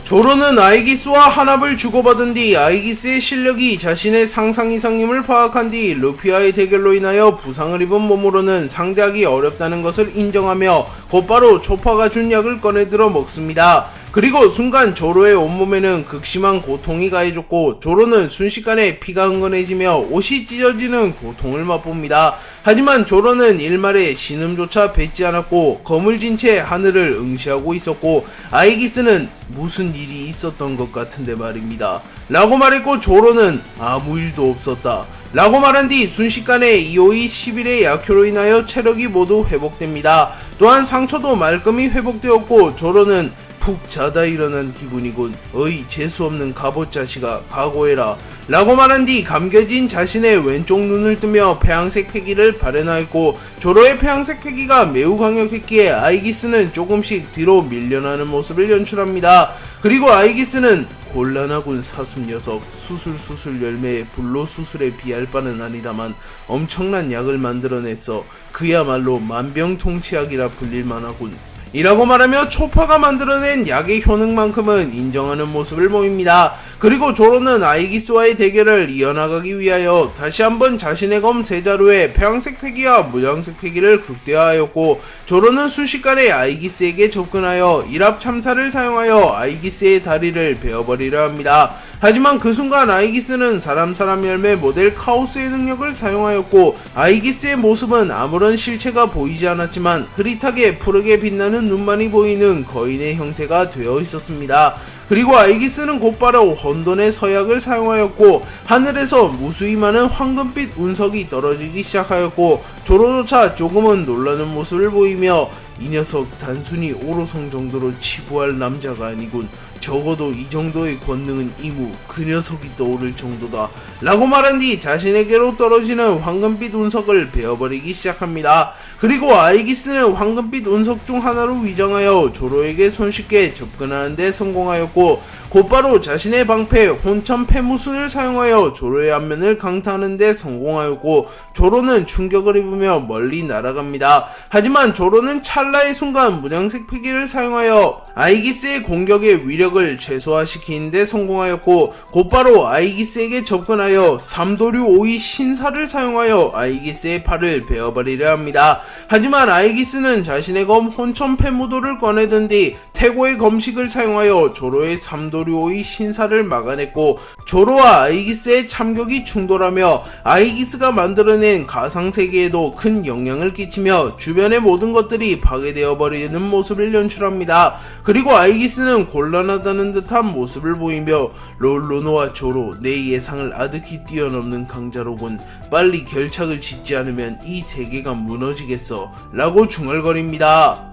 조로는 아이기스와 한압을 주고받은 뒤 아이기스의 실력이 자신의 상상 이상임을 파악한 뒤 루피와의 대결로 인하여 부상을 입은 몸으로는 상대하기 어렵다는 것을 인정하며 곧바로 초파가 준 약을 꺼내들어 먹습니다. 그리고 순간 조로의 온몸에는 극심한 고통이 가해졌고 조로는 순식간에 피가 흥건해지며 옷이 찢어지는 고통을 맛봅니다. 하지만 조로는 일말의 신음조차 뱉지 않았고 검을 진 채 하늘을 응시하고 있었고 아이기스는 무슨 일이 있었던 것 같은데 말입니다. 라고 말했고 조로는 아무 일도 없었다. 라고 말한 뒤 순식간에 EOE 11의 약효로 인하여 체력이 모두 회복됩니다. 또한 상처도 말끔히 회복되었고 조로는 푹 자다 일어난 기분이군. 어이 재수없는 갑옷 자식아 각오해라. 라고 말한 뒤 감겨진 자신의 왼쪽 눈을 뜨며 폐양색 패기를 발현하였고 조로의 폐양색 패기가 매우 강력했기에 아이기스는 조금씩 뒤로 밀려나는 모습을 연출합니다. 그리고 아이기스는 곤란하군 사슴 녀석. 수술 열매에 불로수술에 비할 바는 아니다만 엄청난 약을 만들어냈어. 그야말로 만병통치약이라 불릴만하군. 이라고 말하며 초파가 만들어낸 약의 효능만큼은 인정하는 모습을 보입니다. 그리고 조로는 아이기스와의 대결을 이어나가기 위하여 다시 한번 자신의 검 세자루에 폐양색 패기와 무장색 패기를 극대화하였고 조로는 순식간에 아이기스에게 접근하여 일합 참사를 사용하여 아이기스의 다리를 베어버리려 합니다. 하지만 그 순간 아이기스는 사람 열매 모델 카오스의 능력을 사용하였고 아이기스의 모습은 아무런 실체가 보이지 않았지만 흐릿하게 푸르게 빛나는 눈만이 보이는 거인의 형태가 되어 있었습니다. 그리고 아이기스는 곧바로 혼돈의 서약을 사용하였고 하늘에서 무수히 많은 황금빛 운석이 떨어지기 시작하였고 조로조차 조금은 놀라는 모습을 보이며 이 녀석 단순히 오로성 정도로 치부할 남자가 아니군. 적어도 이 정도의 권능은 이무 그 녀석이 떠오를 정도다. 라고 말한 뒤 자신에게로 떨어지는 황금빛 운석을 베어버리기 시작합니다. 그리고 아이기스는 황금빛 운석 중 하나로 위장하여 조로에게 손쉽게 접근하는데 성공하였고 곧바로 자신의 방패 혼천 패무순을 사용하여 조로의 안면을 강타하는데 성공하였고 조로는 충격을 입으며 멀리 날아갑니다. 하지만 조로는 찰나의 순간 무장색 패기를 사용하여 아이기스의 공격의 위력을 최소화시키는 데 성공하였고 곧바로 아이기스에게 접근하여 삼도류 오이 신사를 사용하여 아이기스의 팔을 베어버리려 합니다. 하지만 아이기스는 자신의 검 혼천 패무도를 꺼내든 뒤 태고의 검식을 사용하여 조로의 삼도류 오이 신사를 막아냈고 조로와 아이기스의 참격이 충돌하며 아이기스가 만들어낸 가상세계에도 큰 영향을 끼치며 주변의 모든 것들이 파괴되어 버리는 모습을 연출합니다. 그리고 아이기스는 곤란하다는 듯한 모습을 보이며 롤로노와 조로, 내 예상을 아득히 뛰어넘는 강자로군. 빨리 결착을 짓지 않으면 이 세계가 무너지겠어 라고 중얼거립니다.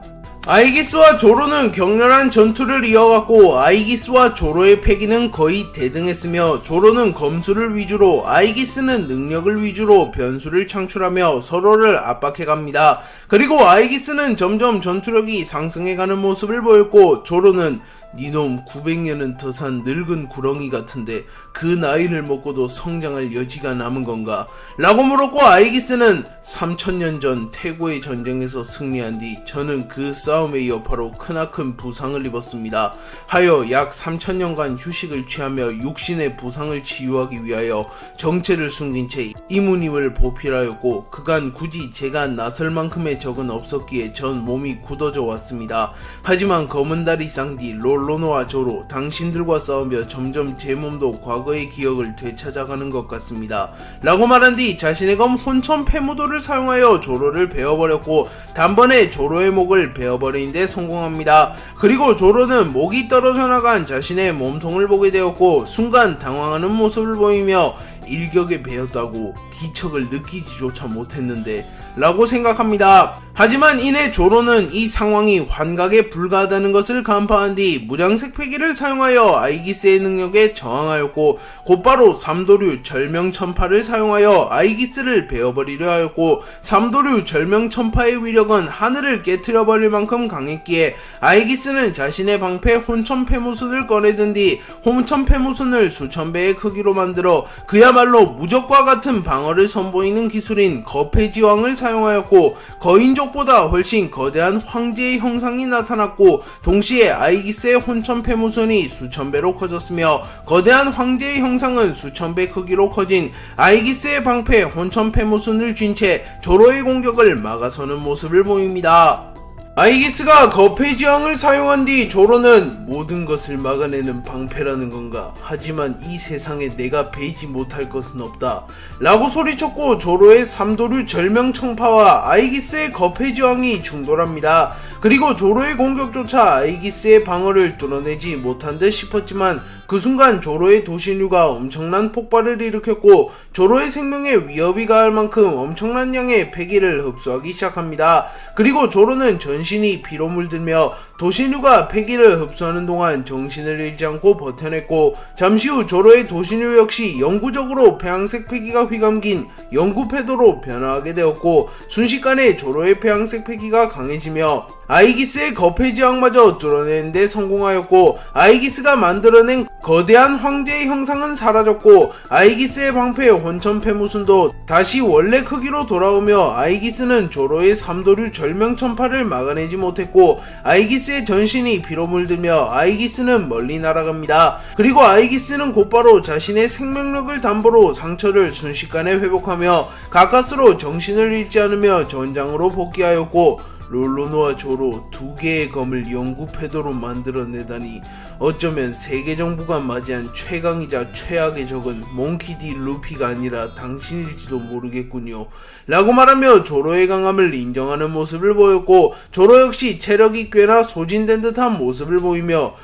아이기스와 조로는 격렬한 전투를 이어갔고 아이기스와 조로의 패기는 거의 대등했으며 조로는 검수를 위주로 아이기스는 능력을 위주로 변수를 창출하며 서로를 압박해갑니다. 그리고 아이기스는 점점 전투력이 상승해가는 모습을 보였고 조로는 니놈 900년은 더 산 늙은 구렁이 같은데 그 나이를 먹고도 성장할 여지가 남은 건가? 라고 물었고 아이기스는 3000년 전 태고의 전쟁에서 승리한 뒤 저는 그 싸움의 여파로 크나큰 부상을 입었습니다. 하여 약 3000년간 휴식을 취하며 육신의 부상을 치유하기 위하여 정체를 숨긴 채 이모님을 보필하였고 그간 굳이 제가 나설 만큼의 적은 없었기에 전 몸이 굳어져 왔습니다. 하지만 검은 다리 쌍디 롤로노와 조로 당신들과 싸우며 점점 제 몸도 과거의 기억을 되찾아가는 것 같습니다. 라고 말한 뒤 자신의 검 혼천 패무도를 사용하여 조로를 베어버렸고 단번에 조로의 목을 베어버리는 데 성공합니다. 그리고 조로는 목이 떨어져 나간 자신의 몸통을 보게 되었고 순간 당황하는 모습을 보이며 일격에 베었다고 기척을 느끼지조차 못했는데 라고 생각합니다. 하지만 이내 조로는 이 상황이 환각에 불과하다는 것을 간파한 뒤 무장색 패기를 사용하여 아이기스의 능력에 저항하였고 곧바로 삼도류 절명천파를 사용하여 아이기스를 베어버리려 하였고 삼도류 절명천파의 위력은 하늘을 깨트려버릴 만큼 강했기에 아이기스는 자신의 방패 혼천패무순을 꺼내든 뒤 혼천패무순을 수천 배의 크기로 만들어 그야말로 무적과 같은 방어를 선보이는 기술인 거패지왕을 사용하였고 거인족보다 훨씬 거대한 황제의 형상이 나타났고 동시에 아이기스의 혼천패무순이 수천 배로 커졌으며 거대한 황제의 형상은 수천 배 크기로 커진 아이기스의 방패 혼천패무순을 쥔 채 조로의 공격을 막아서는 모습을 보입니다. 아이기스가 거패지왕을 사용한 뒤 조로는 모든 것을 막아내는 방패라는 건가? 하지만 이 세상에 내가 베이지 못할 것은 없다 라고 소리쳤고 조로의 삼도류 절명청파와 아이기스의 거패지왕이 충돌합니다. 그리고 조로의 공격조차 아이기스의 방어를 뚫어내지 못한 듯 싶었지만 그 순간 조로의 도신류가 엄청난 폭발을 일으켰고 조로의 생명에 위협이 가할 만큼 엄청난 양의 패기를 흡수하기 시작합니다. 그리고 조로는 전신이 피로 물들며 도신류가 패기를 흡수하는 동안 정신을 잃지 않고 버텨냈고 잠시 후 조로의 도신류 역시 영구적으로 폐양색 패기가 휘감긴 영구패도로 변화하게 되었고 순식간에 조로의 폐양색 패기가 강해지며 아이기스의 거패지왕마저 뚫어내는 데 성공하였고 아이기스가 만들어낸 거대한 황제의 형상은 사라졌고 아이기스의 방패 혼천패무순도 다시 원래 크기로 돌아오며 아이기스는 조로의 삼도류 절명천파를 막아내지 못했고 아이기스의 전신이 피로 물들며 아이기스는 멀리 날아갑니다. 그리고 아이기스는 곧바로 자신의 생명력을 담보로 상처를 순식간에 회복하며 가까스로 정신을 잃지 않으며 전장으로 복귀하였고 롤로노와 조로 두 개의 검을 영구패도로 만들어내다니 어쩌면 세계정부가 맞이한 최강이자 최악의 적은 몽키디 루피가 아니라 당신일지도 모르겠군요 라고 말하며 조로의 강함을 인정하는 모습을 보였고 조로 역시 체력이 꽤나 소진된 듯한 모습을 보이며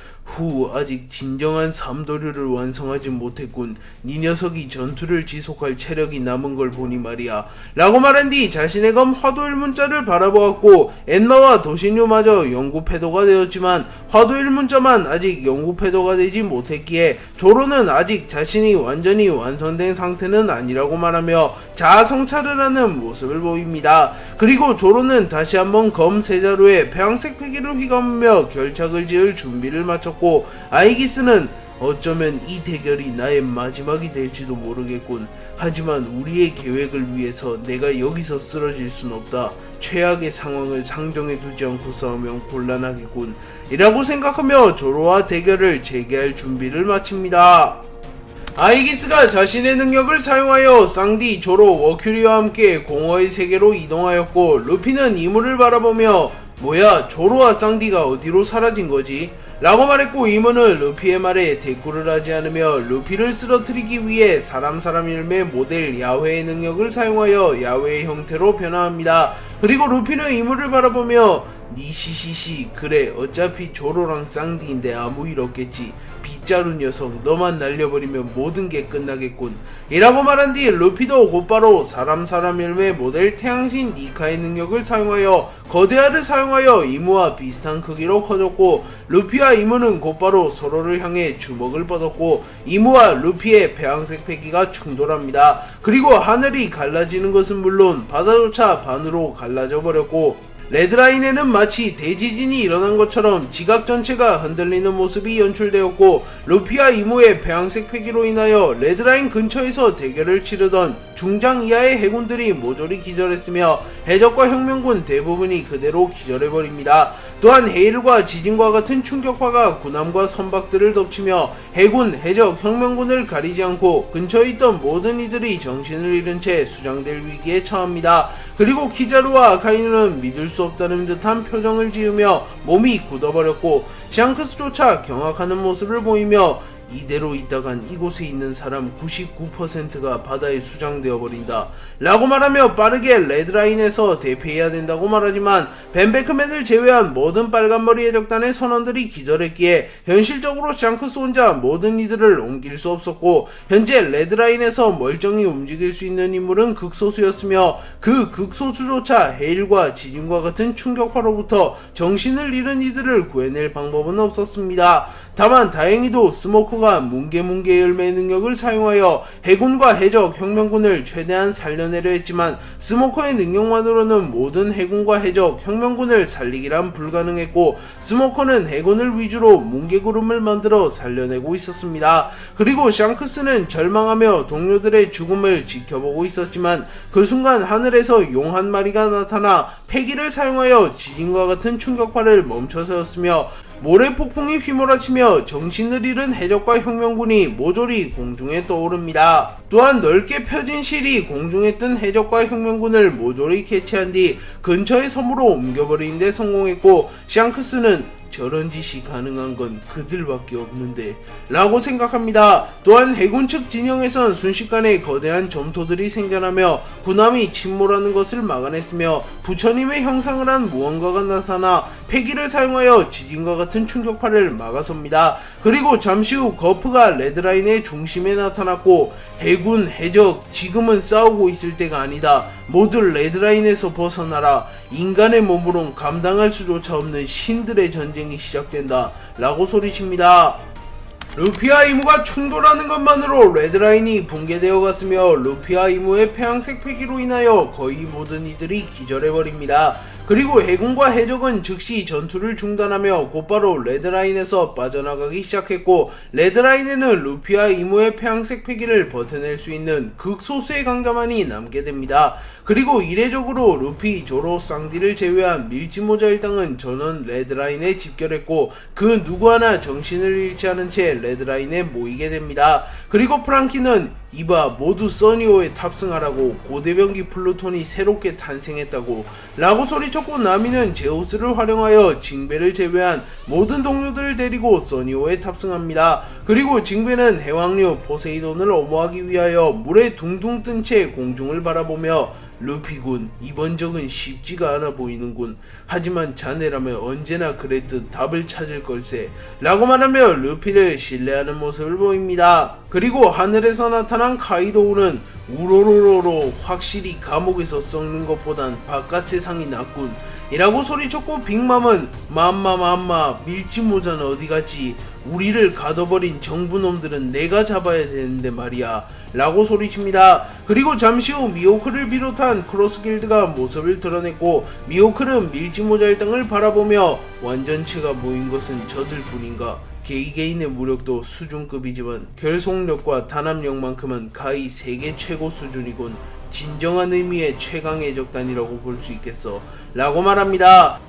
아직 진정한 삼도류를 완성하지 못했군. 네 녀석이 전투를 지속할 체력이 남은 걸 보니 말이야 라고 말한 뒤 자신의 검 화도일문자를 바라보았고 엔마와 도신류마저 영구패도가 되었지만 화도일문자만 아직 영구패도가 되지 못했기에 조로는 아직 자신이 완전히 완성된 상태는 아니라고 말하며 자아성찰을 하는 모습을 보입니다. 그리고 조로는 다시 한번 검 세자루에 폐양색 패기를 휘감으며 결착을 지을 준비를 마쳤고 아이기스는 어쩌면 이 대결이 나의 마지막이 될지도 모르겠군. 하지만 우리의 계획을 위해서 내가 여기서 쓰러질 순 없다. 최악의 상황을 상정해 두지 않고 싸우면 곤란하겠군. 이라고 생각하며 조로와 대결을 재개할 준비를 마칩니다. 아이기스가 자신의 능력을 사용하여 쌍디, 조로, 워큐리와 함께 공허의 세계로 이동하였고, 루피는 이문을 바라보며 뭐야, 조로와 쌍디가 어디로 사라진 거지? 라고 말했고, 이문은 루피의 말에 대꾸를 하지 않으며 루피를 쓰러뜨리기 위해 사람 열매 모델 야훼의 능력을 사용하여 야훼의 형태로 변화합니다. 그리고 루피는 이문을 바라보며 니시시시, 그래 어차피 조로랑 쌍디인데 아무 일 없겠지. 빗자루 녀석, 너만 날려버리면 모든 게 끝나겠군. 이라고 말한 뒤 루피도 곧바로 사람 열매 모델 태양신 니카의 능력을 사용하여 거대알을 사용하여 이무와 비슷한 크기로 커졌고, 루피와 이무는 곧바로 서로를 향해 주먹을 뻗었고, 이무와 루피의 배황색 패기가 충돌합니다. 그리고 하늘이 갈라지는 것은 물론 바다조차 반으로 갈라져 버렸고, 레드라인에는 마치 대지진이 일어난 것처럼 지각 전체가 흔들리는 모습이 연출되었고, 루피와 이무의 배황색 패기로 인하여 레드라인 근처에서 대결을 치르던 중장 이하의 해군들이 모조리 기절했으며 해적과 혁명군 대부분이 그대로 기절해버립니다. 또한 해일과 지진과 같은 충격파가 군함과 선박들을 덮치며 해군, 해적, 혁명군을 가리지 않고 근처에 있던 모든 이들이 정신을 잃은 채 수장될 위기에 처합니다. 그리고 키자루와 아카이누는 믿을 수 없다는 듯한 표정을 지으며 몸이 굳어버렸고, 샹크스조차 경악하는 모습을 보이며 이대로 있다간 이곳에 있는 사람 99%가 바다에 수장되어 버린다 라고 말하며 빠르게 레드라인에서 대피해야 된다고 말하지만, 벤베크맨을 제외한 모든 빨간머리 해적단의 선원들이 기절했기에 현실적으로 샹크스 혼자 모든 이들을 옮길 수 없었고, 현재 레드라인에서 멀쩡히 움직일 수 있는 인물은 극소수였으며, 그 극소수조차 해일과 지진과 같은 충격파로부터 정신을 잃은 이들을 구해낼 방법은 없었습니다. 다만 다행히도 스모커가 뭉게뭉게 열매의 능력을 사용하여 해군과 해적, 혁명군을 최대한 살려내려 했지만, 스모커의 능력만으로는 모든 해군과 해적, 혁명군을 살리기란 불가능했고, 스모커는 해군을 위주로 뭉게구름을 만들어 살려내고 있었습니다. 그리고 샹크스는 절망하며 동료들의 죽음을 지켜보고 있었지만, 그 순간 하늘에서 용 한 마리가 나타나 패기를 사용하여 지진과 같은 충격파를 멈춰서였으며, 모래폭풍이 휘몰아치며 정신을 잃은 해적과 혁명군이 모조리 공중에 떠오릅니다. 또한 넓게 펴진 실이 공중에 뜬 해적과 혁명군을 모조리 캐치한 뒤 근처의 섬으로 옮겨버리는 데 성공했고, 샹크스는 저런 짓이 가능한 건 그들밖에 없는데 라고 생각합니다. 또한 해군 측 진영에선 순식간에 거대한 점토들이 생겨나며 군함이 침몰하는 것을 막아냈으며, 부처님의 형상을 한 무언가가 나타나 패기를 사용하여 지진과 같은 충격파를 막아섭니다. 그리고 잠시 후 거프가 레드라인의 중심에 나타났고, 해군, 해적, 지금은 싸우고 있을 때가 아니다. 모두 레드라인에서 벗어나라. 인간의 몸으론 감당할 수조차 없는 신들의 전쟁이 시작된다 라고 소리칩니다. 루피와 이무가 충돌하는 것만으로 레드라인이 붕괴되어 갔으며, 루피와 이무의 폐양색 패기로 인하여 거의 모든 이들이 기절해버립니다. 그리고 해군과 해적은 즉시 전투를 중단하며 곧바로 레드라인에서 빠져나가기 시작했고, 레드라인에는 루피와 이무의 폐양색 패기를 버텨낼 수 있는 극소수의 강자만이 남게 됩니다. 그리고 이례적으로 루피, 조로, 쌍디를 제외한 밀지모자 일당은 전원 레드라인에 집결했고, 그 누구 하나 정신을 잃지 않은 채 레드라인에 모이게 됩니다. 그리고 프랑키는 이봐, 모두 써니호에 탑승하라고, 고대병기 플루톤이 새롭게 탄생했다고 라고 소리쳤고, 나미는 제우스를 활용하여 징베를 제외한 모든 동료들을 데리고 써니호에 탑승합니다. 그리고 징베는 해왕류 포세이돈을 엄호하기 위하여 물에 둥둥 뜬 채 공중을 바라보며 루피군, 이번 적은 쉽지가 않아 보이는군. 하지만 자네라면 언제나 그랬듯 답을 찾을 걸세 라고 말하며 루피를 신뢰하는 모습을 보입니다. 그리고 하늘에서 나타난 카이도우는 우로로로로, 확실히 감옥에서 썩는 것보단 바깥 세상이 낫군 이라고 소리쳤고, 빅맘은 맘마 밀지모자는 어디갔지? 우리를 가둬버린 정부놈들은 내가 잡아야 되는데 말이야 라고 소리칩니다. 그리고 잠시 후 미호크를 비롯한 크로스길드가 모습을 드러냈고, 미호크는 밀지모자 일당을 바라보며 완전체가 모인 것은 저들 뿐인가? 개개인의 무력도 수준급이지만 결속력과 단합력만큼은 가히 세계 최고 수준이군. 진정한 의미의 최강의 적단이라고 볼 수 있겠어 라고 말합니다.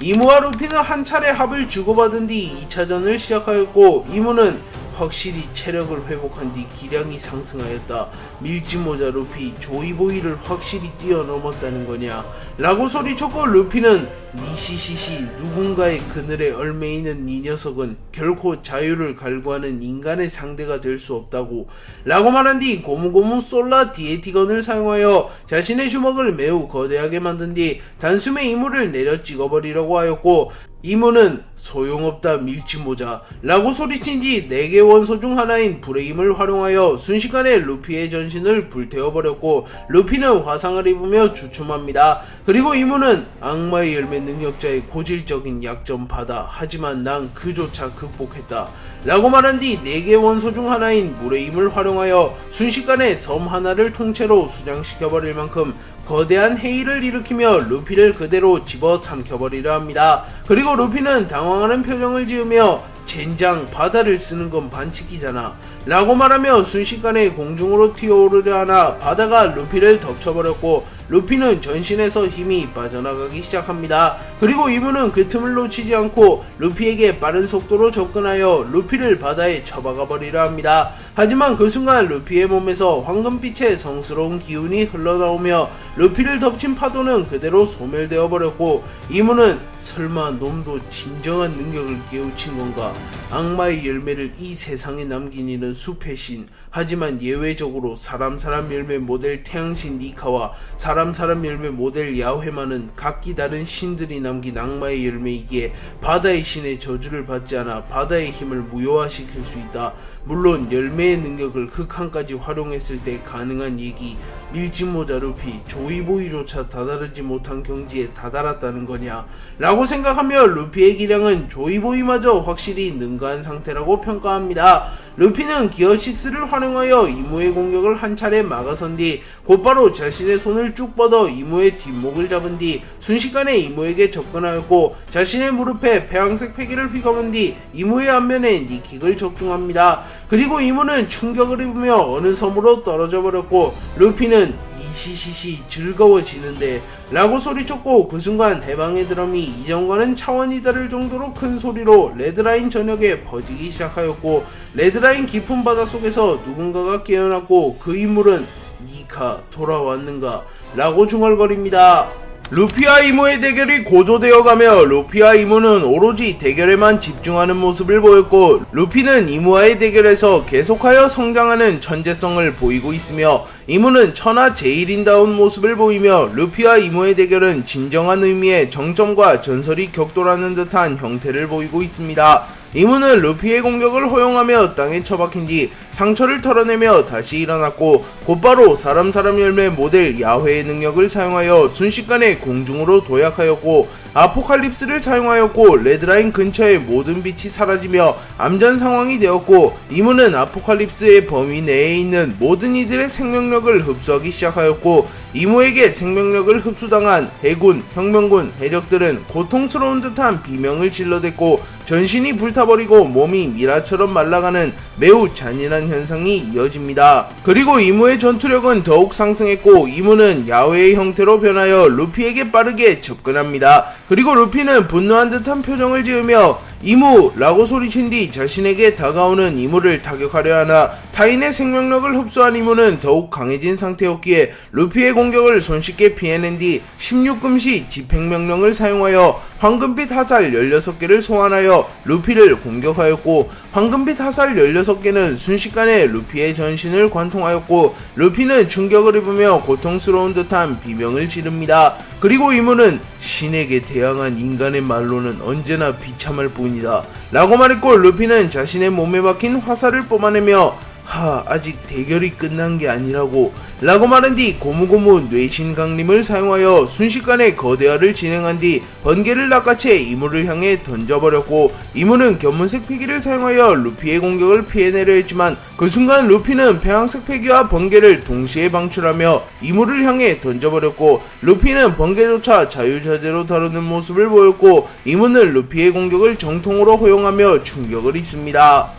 이무와 루피는 한 차례 합을 주고받은 뒤 2차전을 시작하였고, 이무는 확실히 체력을 회복한 뒤 기량이 상승하였다. 밀짚모자 루피 조이보이를 확실히 뛰어넘었다는 거냐 라고 소리쳤고, 루피는 니시시시 누군가의 그늘에 얽매이는 이 녀석은 결코 자유를 갈구하는 인간의 상대가 될 수 없다고 라고 말한 뒤 고무고무 솔라 디에티건을 사용하여 자신의 주먹을 매우 거대하게 만든 뒤 단숨에 이무를 내려 찍어버리려고 하였고, 이무는 소용없다 밀짚모자 라고 소리친 뒤 4개 원소 중 하나인 불의 힘을 활용하여 순식간에 루피의 전신을 불태워버렸고, 루피는 화상을 입으며 주춤합니다. 그리고 이무는 악마의 열매 능력자의 고질적인 약점 받아, 하지만 난 그조차 극복했다 라고 말한 뒤 4개 원소 중 하나인 물의 힘을 활용하여 순식간에 섬 하나를 통째로 수장시켜버릴 만큼 거대한 해일을 일으키며 루피를 그대로 집어 삼켜버리려 합니다. 그리고 루피는 당황하는 표정을 지으며 젠장 바다를 쓰는 건 반칙이잖아 라고 말하며 순식간에 공중으로 튀어오르려 하나 바다가 루피를 덮쳐버렸고, 루피는 전신에서 힘이 빠져나가기 시작합니다. 그리고 이무는 그 틈을 놓치지 않고 루피에게 빠른 속도로 접근하여 루피를 바다에 처박아 버리려 합니다. 하지만 그 순간 루피의 몸에서 황금빛의 성스러운 기운이 흘러나오며 루피를 덮친 파도는 그대로 소멸되어 버렸고, 이무는 설마 놈도 진정한 능력을 깨우친 건가? 악마의 열매를 이 세상에 남긴 이는 숲의 신, 하지만 예외적으로 사람 열매 모델 태양신 니카와 사람 열매 모델 야훼만은 각기 다른 신들이 남긴 악마의 열매이기에 바다의 신의 저주를 받지 않아 바다의 힘을 무효화시킬 수 있다. 물론 열매의 능력을 극한까지 활용했을 때 가능한 얘기, 밀짚모자 루피 조이보이조차 다다르지 못한 경지에 다다랐다는 거냐 라고 생각하며 루피의 기량은 조이보이마저 확실히 능가한 상태라고 평가합니다. 루피는 기어6를 활용하여 이무의 공격을 한 차례 막아선 뒤 곧바로 자신의 손을 쭉 뻗어 이무의 뒷목을 잡은 뒤 순식간에 이무에게 접근하였고, 자신의 무릎에 폐황색 패기를 휘감은 뒤 이무의 앞면에 니킥을 적중합니다. 그리고 이무는 충격을 입으며 어느 섬으로 떨어져 버렸고, 루피는 이시시시 즐거워지는데 라고 소리쳤고, 그 순간 해방의 드럼이 이전과는 차원이 다를 정도로 큰 소리로 레드라인 전역에 퍼지기 시작하였고, 레드라인 깊은 바닷속에서 누군가가 깨어났고, 그 인물은 니카 돌아왔는가 라고 중얼거립니다. 루피와 이무의 대결이 고조되어 가며 루피와 이무는 오로지 대결에만 집중하는 모습을 보였고, 루피는 이무와의 대결에서 계속하여 성장하는 천재성을 보이고 있으며, 이무는 천하 제일인다운 모습을 보이며, 루피와 이무의 대결은 진정한 의미의 정점과 전설이 격돌하는 듯한 형태를 보이고 있습니다. 이무는 루피의 공격을 허용하며 땅에 처박힌 뒤 상처를 털어내며 다시 일어났고, 곧바로 사람 열매 모델 야훼의 능력을 사용하여 순식간에 공중으로 도약하였고, 아포칼립스를 사용하였고, 레드라인 근처의 모든 빛이 사라지며 암전 상황이 되었고, 이무는 아포칼립스의 범위 내에 있는 모든 이들의 생명력을 흡수하기 시작하였고, 이무에게 생명력을 흡수당한 해군, 혁명군, 해적들은 고통스러운 듯한 비명을 질러댔고, 전신이 불타버리고 몸이 미라처럼 말라가는 매우 잔인한 현상이 이어집니다. 그리고 이무의 전투력은 더욱 상승했고, 이무는 야훼의 형태로 변하여 루피에게 빠르게 접근합니다. 그리고 루피는 분노한 듯한 표정을 지으며 이무! 라고 소리친 뒤 자신에게 다가오는 이무를 타격하려 하나, 타인의 생명력을 흡수한 이무는 더욱 강해진 상태였기에 루피의 공격을 손쉽게 피해낸 뒤 16금시 집행명령을 사용하여 황금빛 화살 16개를 소환하여 루피를 공격하였고, 황금빛 화살 16개는 순식간에 루피의 전신을 관통하였고, 루피는 충격을 입으며 고통스러운 듯한 비명을 지릅니다. 그리고 이무는 신에게 대항한 인간의 말로는 언제나 비참할 뿐이다 라고 말했고, 루피는 자신의 몸에 박힌 화살을 뽑아내며 아직 대결이 끝난 게 아니라고 라고 말한 뒤 고무고무 뇌신 강림을 사용하여 순식간에 거대화를 진행한 뒤 번개를 낚아채 이무를 향해 던져버렸고, 이무는 견문색 패기를 사용하여 루피의 공격을 피해내려 했지만 그 순간 루피는 폐왕색 패기와 번개를 동시에 방출하며 이무를 향해 던져버렸고, 루피는 번개조차 자유자재로 다루는 모습을 보였고, 이무는 루피의 공격을 정통으로 허용하며 충격을 입습니다.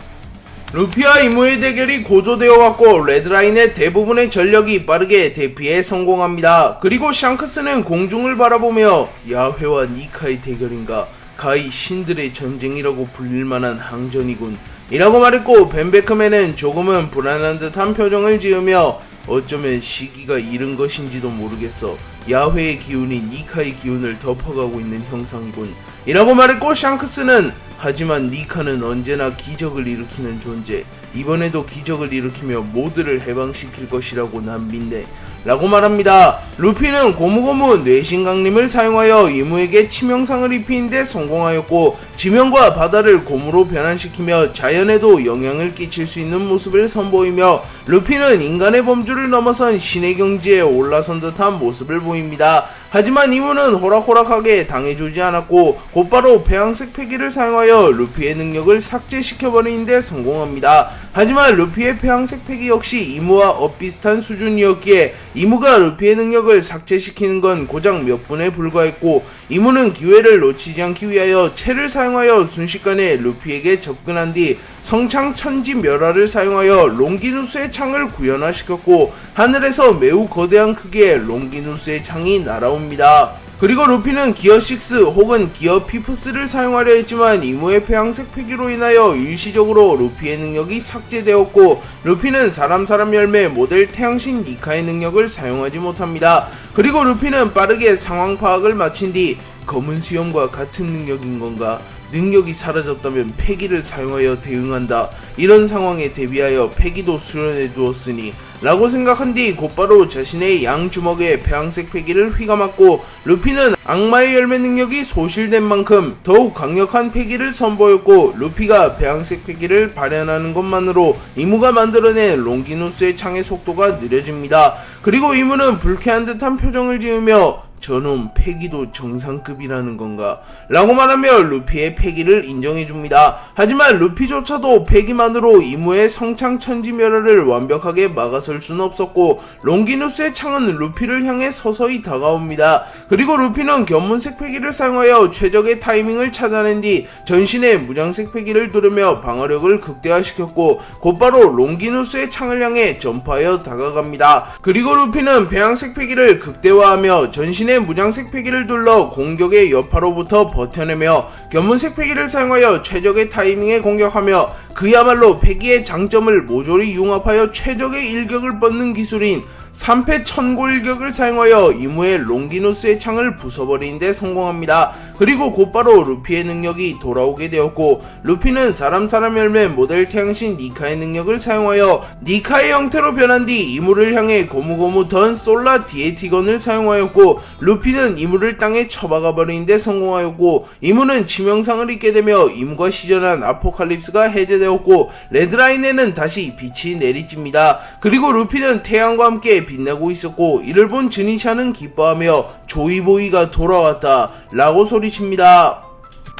루피와 이무의 대결이 고조되어 왔고 레드라인의 대부분의 전력이 빠르게 대피에 성공합니다. 그리고 샹크스는 공중을 바라보며 야훼와 니카의 대결인가, 가히 신들의 전쟁이라고 불릴만한 항전이군 이라고 말했고, 벤베크맨은 조금은 불안한 듯한 표정을 지으며 어쩌면 시기가 이른 것인지도 모르겠어. 야훼의 기운이 니카의 기운을 덮어가고 있는 형상이군 이라고 말했고, 샹크스는 하지만 니카는 언제나 기적을 일으키는 존재, 이번에도 기적을 일으키며 모두를 해방시킬 것이라고 난 믿네 라고 말합니다. 루피는 고무고무 뇌신 강림을 사용하여 이무에게 치명상을 입히는 데 성공하였고, 지면과 바다를 고무로 변환시키며 자연에도 영향을 끼칠 수 있는 모습을 선보이며, 루피는 인간의 범주를 넘어선 신의 경지에 올라선 듯한 모습을 보입니다. 하지만 이무는 호락호락하게 당해주지 않았고 곧바로 폐왕색 패기를 사용하여 루피의 능력을 삭제시켜버리는 데 성공합니다. 하지만 루피의 폐왕색 패기 역시 이무와 엇비슷한 수준이었기에 이무가 루피의 능력을 삭제시키는 건 고작 몇 분에 불과했고, 이무는 기회를 놓치지 않기 위하여 채를 사용하여 순식간에 루피에게 접근한 뒤 성창 천지 멸화를 사용하여 롱기누스의 창을 구현화시켰고, 하늘에서 매우 거대한 크기의 롱기누스의 창이 날아옵니다. 그리고 루피는 기어 6 혹은 기어 피프스를 사용하려 했지만 이무의 폐왕색 패기로 인하여 일시적으로 루피의 능력이 삭제되었고, 루피는 사람 열매 모델 태양신 니카의 능력을 사용하지 못합니다. 그리고 루피는 빠르게 상황 파악을 마친 뒤 검은 수염과 같은 능력인 건가? 능력이 사라졌다면 패기를 사용하여 대응한다. 이런 상황에 대비하여 패기도 수련해 두었으니 라고 생각한 뒤 곧바로 자신의 양주먹에 폐왕색 패기를 휘감았고, 루피는 악마의 열매 능력이 소실된 만큼 더욱 강력한 패기를 선보였고, 루피가 폐왕색 패기를 발현하는 것만으로 이무가 만들어낸 롱기누스의 창의 속도가 느려집니다. 그리고 이무는 불쾌한 듯한 표정을 지으며 저놈 패기도 정상급이라는 건가? 라고 말하며 루피의 패기를 인정해줍니다. 하지만 루피조차도 패기만으로 이무의 성창 천지멸화를 완벽하게 막아설 수는 없었고, 롱기누스의 창은 루피를 향해 서서히 다가옵니다. 그리고 루피는 견문색 패기를 사용하여 최적의 타이밍을 찾아낸 뒤 전신에 무장색 패기를 두르며 방어력을 극대화시켰고, 곧바로 롱기누스의 창을 향해 점프하여 다가갑니다. 그리고 루피는 배양색 패기를 극대화하며 전신에 무장색 패기를 둘러 공격의 여파로부터 버텨내며 견문색 패기를 사용하여 최적의 타이밍에 공격하며, 그야말로 패기의 장점을 모조리 융합하여 최적의 일격을 뻗는 기술인 3패 천고 일격을 사용하여 이무의 롱기누스의 창을 부숴버리는 데 성공합니다. 그리고 곧바로 루피의 능력이 돌아오게 되었고, 루피는 사람 열매 모델 태양신 니카의 능력을 사용하여 니카의 형태로 변한 뒤 이무를 향해 고무고무 던 솔라 디에티건을 사용하였고, 루피는 이무를 땅에 쳐박아 버리는 데 성공하였고, 이무는 치명상을 입게 되며 이무가 시전한 아포칼립스가 해제되었고, 레드라인에는 다시 빛이 내리집니다. 그리고 루피는 태양과 함께 빛나고 있었고, 이를 본 즈니샤는 기뻐하며 조이보이가 돌아왔다 라고 소리칩니다.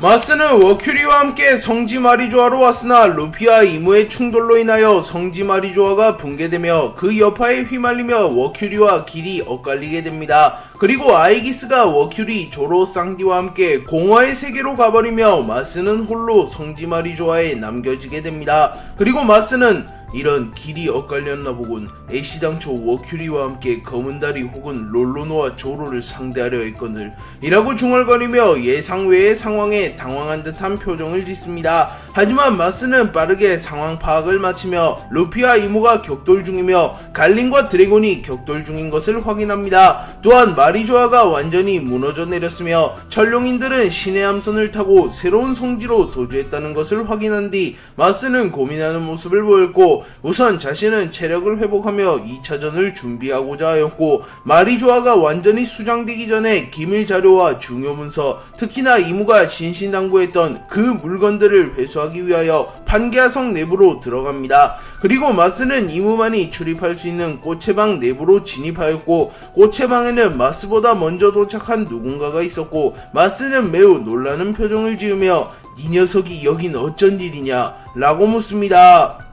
마스는 워큐리와 함께 성지 마리조아로 왔으나 루피와 이무의 충돌로 인하여 성지 마리조아가 붕괴되며 그 여파에 휘말리며 워큐리와 길이 엇갈리게 됩니다. 그리고 아이기스가 워큐리, 조로, 쌍디와 함께 공화의 세계로 가버리며 마스는 홀로 성지 마리조아에 남겨지게 됩니다. 그리고 마스는 이런 길이 엇갈렸나 보군. 애시당초 워큐리와 함께 검은다리 혹은 롤로노와 조로를 상대하려 했거늘 이라고 중얼거리며 예상외의 상황에 당황한 듯한 표정을 짓습니다. 하지만 마스는 빠르게 상황 파악을 마치며 루피와 이무가 격돌 중이며 갈린과 드래곤이 격돌 중인 것을 확인합니다. 또한 마리조아가 완전히 무너져 내렸으며 철룡인들은 신의 함선을 타고 새로운 성지로 도주했다는 것을 확인한 뒤 마스는 고민하는 모습을 보였고, 우선 자신은 체력을 회복하며 2차전을 준비하고자 하였고, 마리조아가 완전히 수장되기 전에 기밀 자료와 중요 문서, 특히나 이무가 신신당부했던 그 물건들을 회수하기 위하여 판게아성 내부로 들어갑니다. 그리고 마스는 이무만이 출입할 수 있는 꽃의 방 내부로 진입하였고, 꽃의 방에는 마스보다 먼저 도착한 누군가가 있었고, 마스는 매우 놀라는 표정을 지으며 이 녀석이 여긴 어쩐 일이냐 라고 묻습니다.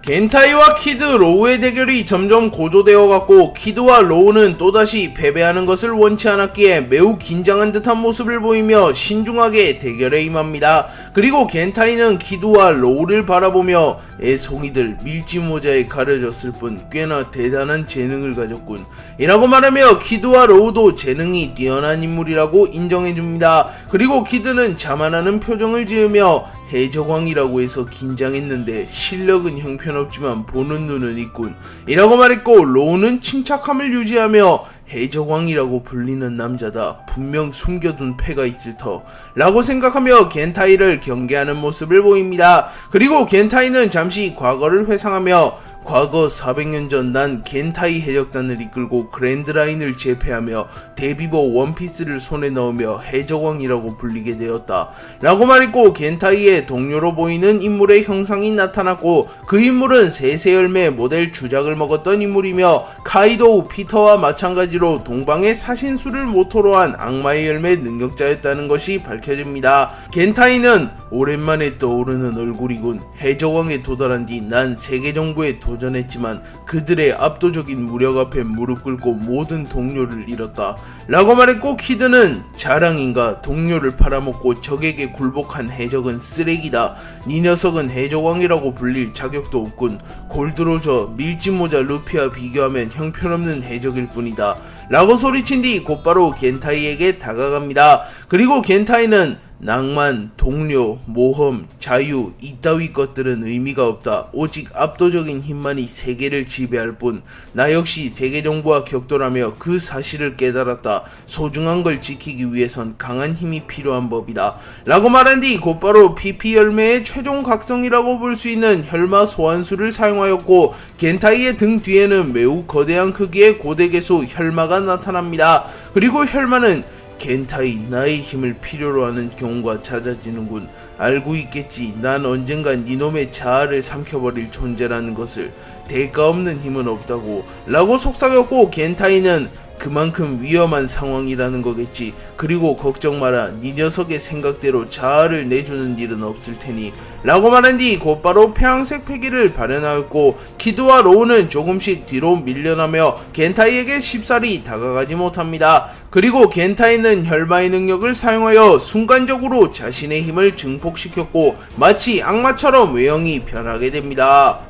겐타이와 키드 로우의 대결이 점점 고조되어 갔고, 키드와 로우는 또다시 패배하는 것을 원치 않았기에 매우 긴장한 듯한 모습을 보이며 신중하게 대결에 임합니다. 그리고 겐타이는 키드와 로우를 바라보며 애송이들 밀짚모자에 가려졌을 뿐 꽤나 대단한 재능을 가졌군 이라고 말하며 키드와 로우도 재능이 뛰어난 인물이라고 인정해줍니다. 그리고 키드는 자만하는 표정을 지으며 해적왕이라고 해서 긴장했는데 실력은 형편없지만 보는 눈은 있군 이라고 말했고, 로우는 침착함을 유지하며 해적왕이라고 불리는 남자다, 분명 숨겨둔 패가 있을 터 라고 생각하며 겐타이를 경계하는 모습을 보입니다. 그리고 겐타이는 잠시 과거를 회상하며 과거 400년 전 난 겐타이 해적단을 이끌고 그랜드라인을 제패하며 데비버 원피스를 손에 넣으며 해적왕이라고 불리게 되었다 라고 말했고, 겐타이의 동료로 보이는 인물의 형상이 나타났고, 그 인물은 세세열매 모델 주작을 먹었던 인물이며 카이도우 피터와 마찬가지로 동방의 사신수를 모토로 한 악마의 열매 능력자였다는 것이 밝혀집니다. 겐타이는 오랜만에 떠오르는 얼굴이군. 해적왕에 도달한 뒤 난 세계 정부에 도전했지만 그들의 압도적인 무력 앞에 무릎 꿇고 모든 동료를 잃었다 라고 말했고, 키드는 자랑인가, 동료를 팔아먹고 적에게 굴복한 해적은 쓰레기다, 네 녀석은 해적왕이라고 불릴 자격도 없군, 골드로저 밀짚모자 루피와 비교하면 형편없는 해적일 뿐이다 라고 소리친 뒤 곧바로 겐타이에게 다가갑니다. 그리고 겐타이는 낭만, 동료, 모험, 자유 이따위 것들은 의미가 없다. 오직 압도적인 힘만이 세계를 지배할 뿐. 나 역시 세계정부와 격돌하며 그 사실을 깨달았다. 소중한 걸 지키기 위해선 강한 힘이 필요한 법이다 라고 말한 뒤 곧바로 PP 열매의 최종 각성이라고 볼 수 있는 혈마 소환수를 사용하였고, 겐타이의 등 뒤에는 매우 거대한 크기의 고대개수 혈마가 나타납니다. 그리고 혈마는 겐타이, 나의 힘을 필요로 하는 경우가 잦아지는군. 알고 있겠지. 난 언젠간 이놈의 자아를 삼켜버릴 존재라는 것을. 대가 없는 힘은 없다고 라고 속삭였고, 겐타이는 그만큼 위험한 상황이라는 거겠지. 그리고 걱정 마라. 네 녀석의 생각대로 자아를 내주는 일은 없을 테니 라고 말한 뒤 곧바로 폐왕색 패기를 발현하였고, 키드와 로우는 조금씩 뒤로 밀려나며 겐타이에게 쉽사리 다가가지 못합니다. 그리고 겐타이는 혈마의 능력을 사용하여 순간적으로 자신의 힘을 증폭시켰고 마치 악마처럼 외형이 변하게 됩니다.